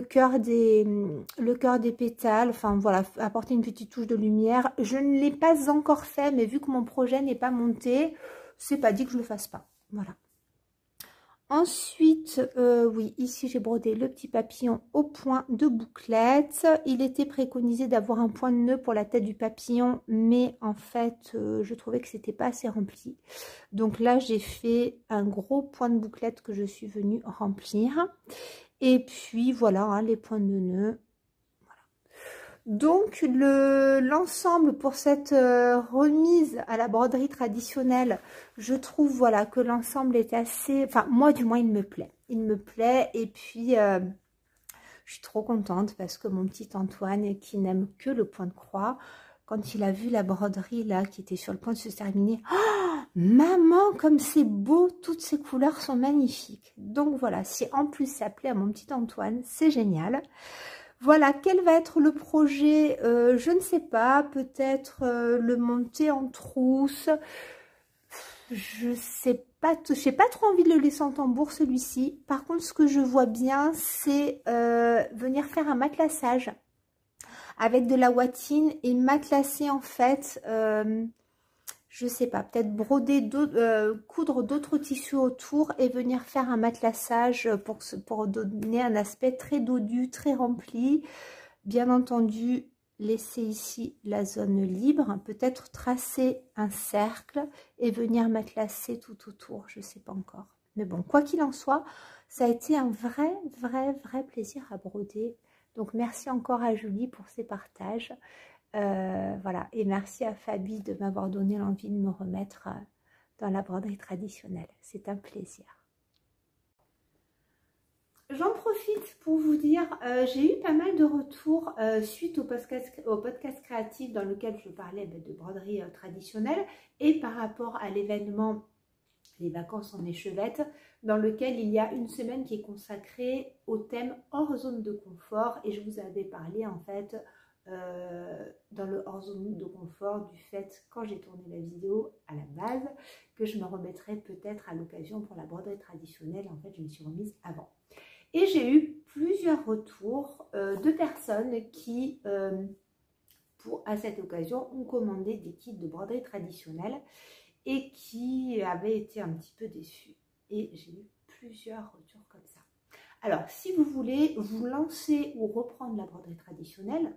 cœur des pétales, enfin voilà, apporter une petite touche de lumière. Je ne l'ai pas encore fait, mais vu que mon projet n'est pas monté, c'est pas dit que je le fasse pas. Voilà. Ensuite, oui, ici j'ai brodé le petit papillon au point de bouclette. Il était préconisé d'avoir un point de nœud pour la tête du papillon, mais en fait, je trouvais que c'était pas assez rempli. Donc là, j'ai fait un gros point de bouclette que je suis venue remplir. Et puis voilà, hein, les points de nœud. Voilà. Donc l'ensemble pour cette remise à la broderie traditionnelle, je trouve voilà que l'ensemble est assez... Enfin moi du moins il me plaît. Il me plaît et puis je suis trop contente parce que mon petit Antoine qui n'aime que le point de croix, quand il a vu la broderie là qui était sur le point de se terminer, oh, maman comme c'est beau, toutes ces couleurs sont magnifiques. Donc voilà, si en plus ça plaît à mon petit Antoine, c'est génial. Voilà, quel va être le projet, je ne sais pas, peut-être le monter en trousse, je sais pas, j'ai pas trop envie de le laisser en tambour celui-ci. Par contre, ce que je vois bien, c'est venir faire un matelassage avec de la watine et matelassé en fait, je sais pas, peut-être broder, coudre d'autres tissus autour et venir faire un matelassage pour donner un aspect très dodu, très rempli. Bien entendu, laisser ici la zone libre, peut-être tracer un cercle et venir matelasser tout autour, je sais pas encore. Mais bon, quoi qu'il en soit, ça a été un vrai plaisir à broder. Donc merci encore à Julie pour ses partages. Voilà, et merci à Fabi de m'avoir donné l'envie de me remettre dans la broderie traditionnelle. C'est un plaisir. J'en profite pour vous dire, j'ai eu pas mal de retours suite au podcast créatif dans lequel je parlais de broderie traditionnelle et par rapport à l'événement Les vacances en échevette, dans lequel il y a une semaine qui est consacrée au thème hors zone de confort et je vous avais parlé en fait dans le hors-zone de confort du fait, quand j'ai tourné la vidéo à la base, que je me remettrai peut-être à l'occasion pour la broderie traditionnelle. En fait, je me suis remise avant. Et j'ai eu plusieurs retours de personnes qui, à cette occasion, ont commandé des kits de broderie traditionnelle et qui avaient été un petit peu déçus. Et j'ai eu plusieurs retours comme ça. Alors, si vous voulez vous lancer ou reprendre la broderie traditionnelle,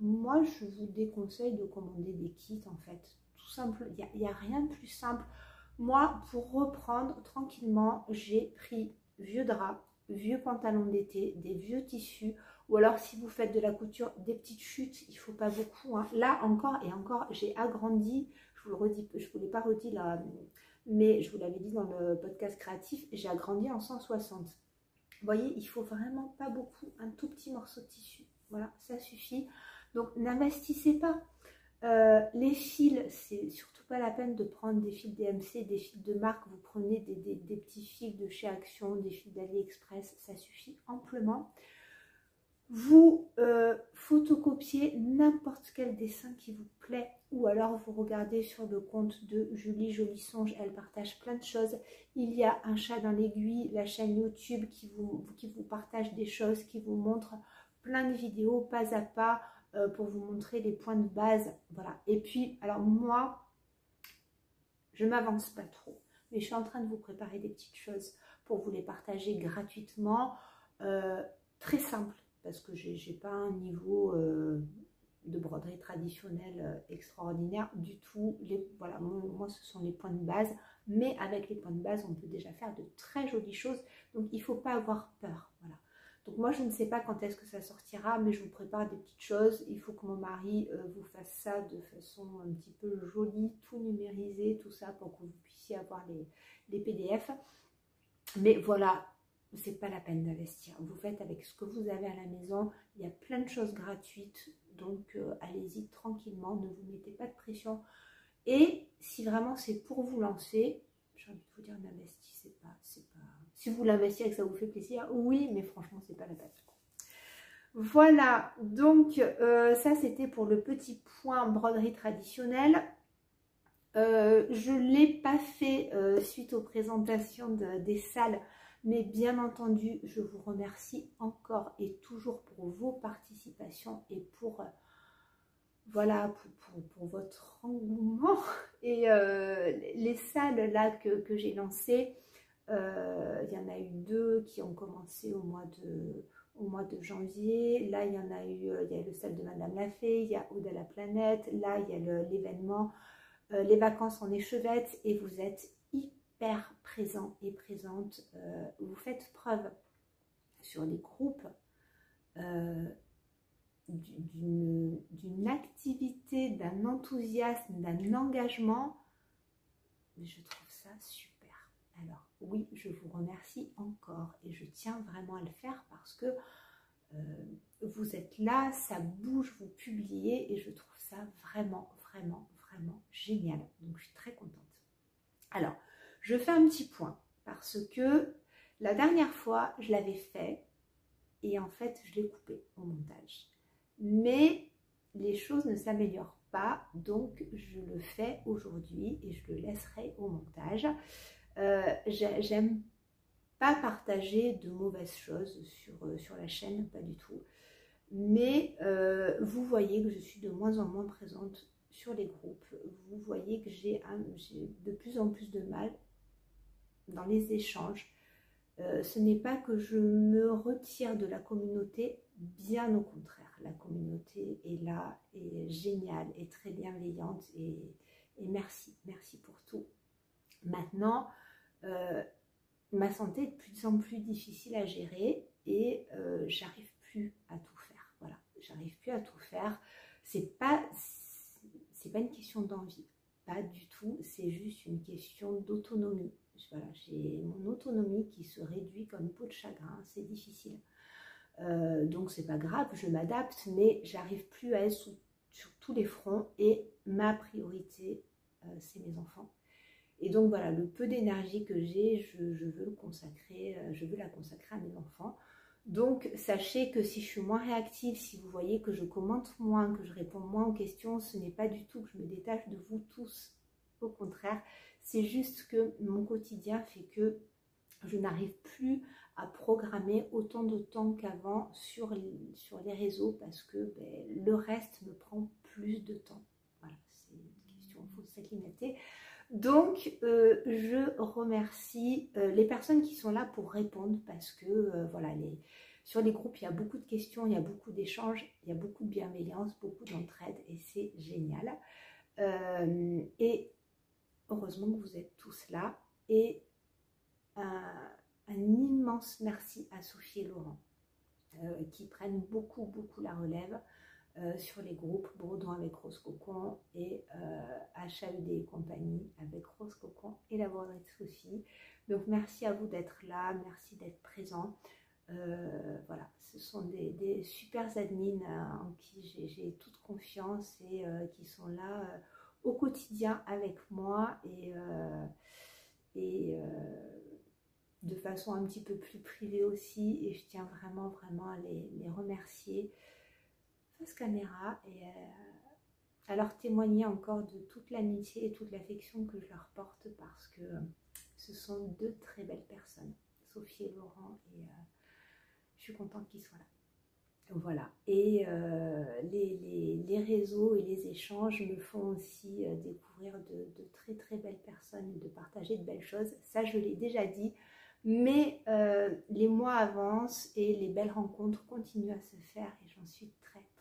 moi, je vous déconseille de commander des kits, en fait. Tout simple, il n'y a rien de plus simple. Moi, pour reprendre tranquillement, j'ai pris vieux draps, vieux pantalons d'été, des vieux tissus, ou alors si vous faites de la couture, des petites chutes, il ne faut pas beaucoup. Hein. Là, encore et encore, j'ai agrandi, je vous le redis, je ne vous l'ai pas redit là, mais je vous l'avais dit dans le podcast créatif, j'ai agrandi en 160. Vous voyez, il ne faut vraiment pas beaucoup, un tout petit morceau de tissu. Voilà, ça suffit. Donc, n'investissez pas. Les fils, c'est surtout pas la peine de prendre des fils DMC, des fils de marque. Vous prenez des petits fils de chez Action, des fils d'AliExpress, ça suffit amplement. Vous photocopiez n'importe quel dessin qui vous plaît, ou alors vous regardez sur le compte de Julie Jolie Songe, elle partage plein de choses. Il y a un chat dans l'aiguille, la chaîne YouTube qui vous partage des choses, qui vous montre plein de vidéos pas à pas pour vous montrer les points de base. Voilà. Et puis, alors moi, je ne m'avance pas trop, mais je suis en train de vous préparer des petites choses pour vous les partager gratuitement, très simple. Parce que je n'ai pas un niveau de broderie traditionnelle extraordinaire du tout. Voilà, moi, ce sont les points de base. Mais avec les points de base, on peut déjà faire de très jolies choses. Donc, il ne faut pas avoir peur. Voilà. Donc, moi, je ne sais pas quand est-ce que ça sortira, mais je vous prépare des petites choses. Il faut que mon mari vous fasse ça de façon un petit peu jolie, tout numérisé, tout ça, pour que vous puissiez avoir les PDF. Mais voilà, c'est pas la peine d'investir. Vous faites avec ce que vous avez à la maison. Il y a plein de choses gratuites. Donc, allez-y tranquillement. Ne vous mettez pas de pression. Et si vraiment c'est pour vous lancer, j'ai envie de vous dire, n'investissez pas. Si vous l'investissez et que ça vous fait plaisir, oui, mais franchement, c'est pas la peine. Voilà. Donc, ça, c'était pour le petit point broderie traditionnelle. Je ne l'ai pas fait suite aux présentations des salles, mais bien entendu, je vous remercie encore et toujours pour vos participations et pour, voilà, pour votre engouement. Et les salles là que j'ai lancées, il y en a eu 2 qui ont commencé au mois de janvier. Là, il y en a eu, il y a le salle de Madame Lafay, il y a Aude à la planète, là, il y a l'événement. Les vacances en échevette et vous êtes hyper présent et présente. Vous faites preuve sur les groupes d'une activité, d'un enthousiasme, d'un engagement. Je trouve ça super. Alors oui, je vous remercie encore et je tiens vraiment à le faire parce que vous êtes là, ça bouge, vous publiez et je trouve ça vraiment génial. Donc je suis très contente. Alors, je fais un petit point parce que la dernière fois, je l'avais fait et en fait, je l'ai coupé au montage. Mais les choses ne s'améliorent pas, donc je le fais aujourd'hui et je le laisserai au montage. J'aime pas partager de mauvaises choses sur la chaîne, pas du tout. Mais vous voyez que je suis de moins en moins présente sur les groupes. Vous voyez que j'ai de plus en plus de mal dans les échanges. Ce n'est pas que je me retire de la communauté, bien au contraire. La communauté est là, est géniale, est très bienveillante et merci pour tout. Maintenant, ma santé est de plus en plus difficile à gérer et j'arrive plus à tout faire. Voilà, j'arrive plus à tout faire. C'est pas une question d'envie, pas du tout. C'est juste une question d'autonomie. Voilà, j'ai mon autonomie qui se réduit comme une peau de chagrin. C'est difficile. Donc c'est pas grave, je m'adapte, mais j'arrive plus à être sur tous les fronts et ma priorité, c'est mes enfants. Et donc voilà, le peu d'énergie que j'ai, je veux la consacrer à mes enfants. Donc, sachez que si je suis moins réactive, si vous voyez que je commente moins, que je réponds moins aux questions, ce n'est pas du tout que je me détache de vous tous. Au contraire, c'est juste que mon quotidien fait que je n'arrive plus à programmer autant de temps qu'avant sur les réseaux parce que le reste me prend plus de temps. Voilà, c'est une question, il faut s'acclimater. Donc, je remercie les personnes qui sont là pour répondre parce que, voilà, sur les groupes, il y a beaucoup de questions, il y a beaucoup d'échanges, il y a beaucoup de bienveillance, beaucoup d'entraide et c'est génial. Et heureusement que vous êtes tous là. Et un immense merci à Sophie et Laurent qui prennent beaucoup la relève sur les groupes Brodons avec Rose Cocon et HAUD et compagnie avec Rose Cocon et la broderie de Sophie. Donc merci à vous d'être là, merci d'être présents. Voilà, ce sont des super admins en qui j'ai toute confiance et qui sont là au quotidien avec moi et de façon un petit peu plus privée aussi, et je tiens vraiment à les remercier face caméra et à leur témoigner encore de toute l'amitié et toute l'affection que je leur porte parce que ce sont deux très belles personnes, Sophie et Laurent, et je suis contente qu'ils soient là. Voilà, et les réseaux et les échanges me font aussi découvrir de très belles personnes et de partager de belles choses. Ça, je l'ai déjà dit, mais les mois avancent et les belles rencontres continuent à se faire et j'en suis très contente.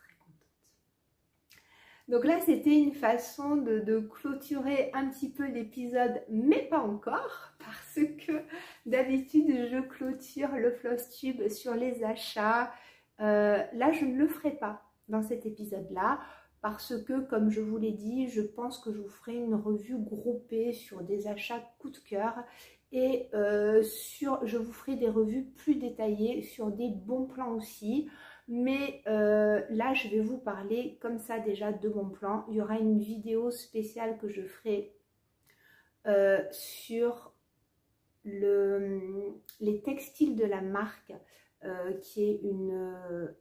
Donc là, c'était une façon de clôturer un petit peu l'épisode, mais pas encore, parce que d'habitude, je clôture le Flosstube sur les achats. Là, je ne le ferai pas dans cet épisode-là parce que, comme je vous l'ai dit, je pense que je vous ferai une revue groupée sur des achats coup de cœur et je vous ferai des revues plus détaillées sur des bons plans aussi. Mais là, je vais vous parler comme ça déjà de bons plans. Il y aura une vidéo spéciale que je ferai sur les textiles de la marque. Qui est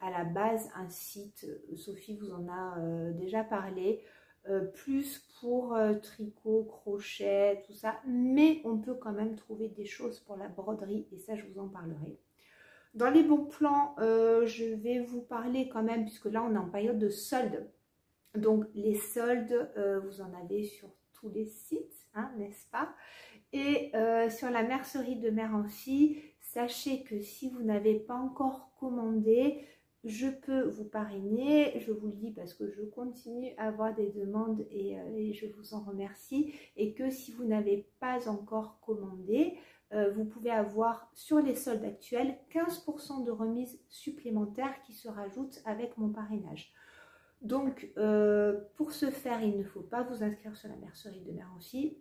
à la base un site, Sophie vous en a déjà parlé, plus pour tricot, crochet, tout ça, mais on peut quand même trouver des choses pour la broderie et ça je vous en parlerai. Dans les bons plans, je vais vous parler quand même, puisque là on est en période de soldes, donc les soldes, vous en avez sur tous les sites, hein, n'est-ce pas? Et sur la mercerie de Mère-en-Fille, sachez que si vous n'avez pas encore commandé, je peux vous parrainer. Je vous le dis parce que je continue à avoir des demandes et je vous en remercie. Et que si vous n'avez pas encore commandé, vous pouvez avoir sur les soldes actuels 15% de remise supplémentaire qui se rajoute avec mon parrainage. Donc, pour ce faire, il ne faut pas vous inscrire sur la mercerie de Mère-en-Fille.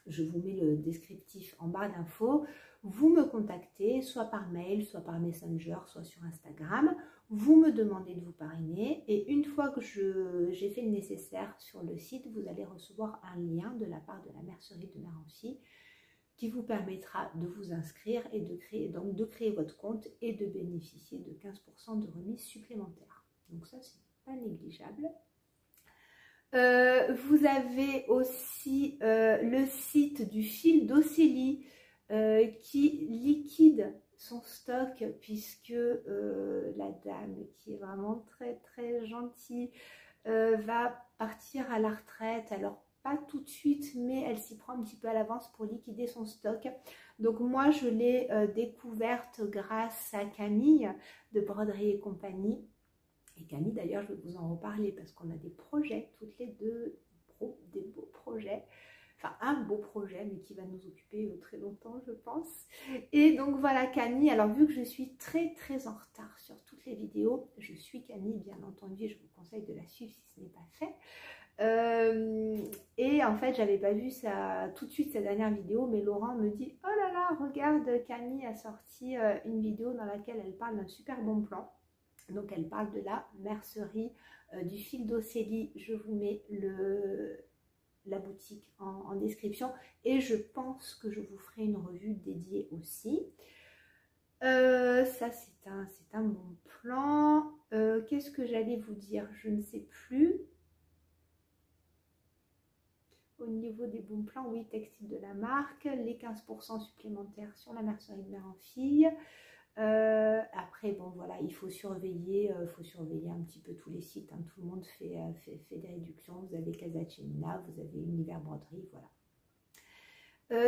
Je vous mets le descriptif en barre d'infos. Vous me contactez soit par mail, soit par Messenger, soit sur Instagram. Vous me demandez de vous parrainer et une fois que j'ai fait le nécessaire sur le site, vous allez recevoir un lien de la part de la mercerie de Mère-en-Fille qui vous permettra de vous inscrire et de créer votre compte et de bénéficier de 15% de remise supplémentaire. Donc ça, c'est pas négligeable. Vous avez aussi le site du fil d'Océlie qui liquide son stock puisque la dame qui est vraiment très gentille va partir à la retraite. Alors pas tout de suite, mais elle s'y prend un petit peu à l'avance pour liquider son stock. Donc moi je l'ai découverte grâce à Camille de Broderie et compagnie. Et Camille, d'ailleurs, je vais vous en reparler parce qu'on a des projets, toutes les deux, des beaux projets. Enfin, un beau projet, mais qui va nous occuper très longtemps, je pense. Et donc, voilà, Camille. Alors, vu que je suis très en retard sur toutes les vidéos, je suis Camille, bien entendu. Je vous conseille de la suivre si ce n'est pas fait. Et en fait, j'avais pas vu tout de suite sa dernière vidéo, mais Laurent me dit « Oh là là, regarde, Camille a sorti une vidéo dans laquelle elle parle d'un super bon plan. » Donc, elle parle de la mercerie du fil d'Océlie. Je vous mets la boutique en description. Et je pense que je vous ferai une revue dédiée aussi. Ça, c'est un bon plan. Qu'est-ce que j'allais vous dire? Je ne sais plus. Au niveau des bons plans, oui, textile de la marque, les 15% supplémentaires sur la mercerie de mère en fille. Après, bon, voilà, il faut surveiller un petit peu tous les sites. Hein. Tout le monde fait des réductions. Vous avez Casa Cemina, vous avez Univers Broderie, voilà.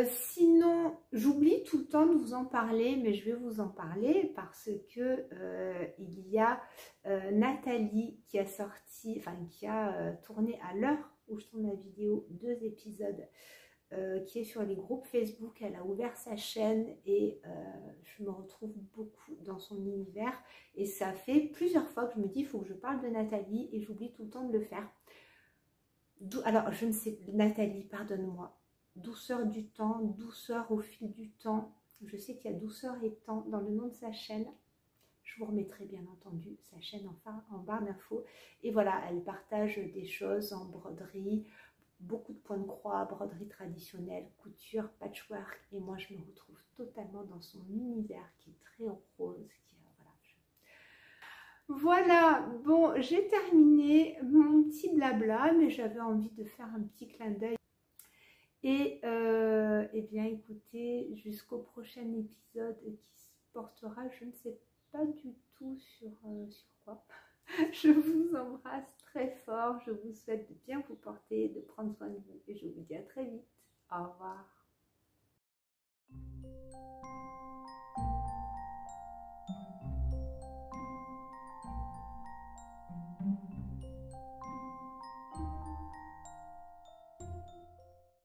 Sinon, j'oublie tout le temps de vous en parler, mais je vais vous en parler parce que il y a Nathalie qui a sorti, enfin qui a tourné à l'heure où je tourne la vidéo 2 épisodes qui est sur les groupes Facebook. Elle a ouvert sa chaîne et je me retrouve beaucoup dans son univers et ça fait plusieurs fois que je me dis il faut que je parle de Nathalie et j'oublie tout le temps de le faire. Alors je ne sais, Nathalie, pardonne-moi. Douceur du temps, douceur au fil du temps. Je sais qu'il y a douceur et temps dans le nom de sa chaîne. Je vous remettrai bien entendu sa chaîne en barre d'infos. Et voilà, elle partage des choses en broderie, beaucoup de points de croix, broderie traditionnelle, couture, patchwork. Et moi, je me retrouve totalement dans son univers qui est très rose. Voilà, bon, j'ai terminé mon petit blabla, mais j'avais envie de faire un petit clin d'œil. Et eh bien écoutez, jusqu'au prochain épisode qui se portera, je ne sais pas du tout sur quoi. Je vous embrasse très fort, je vous souhaite de bien vous porter, de prendre soin de vous et je vous dis à très vite. Au revoir.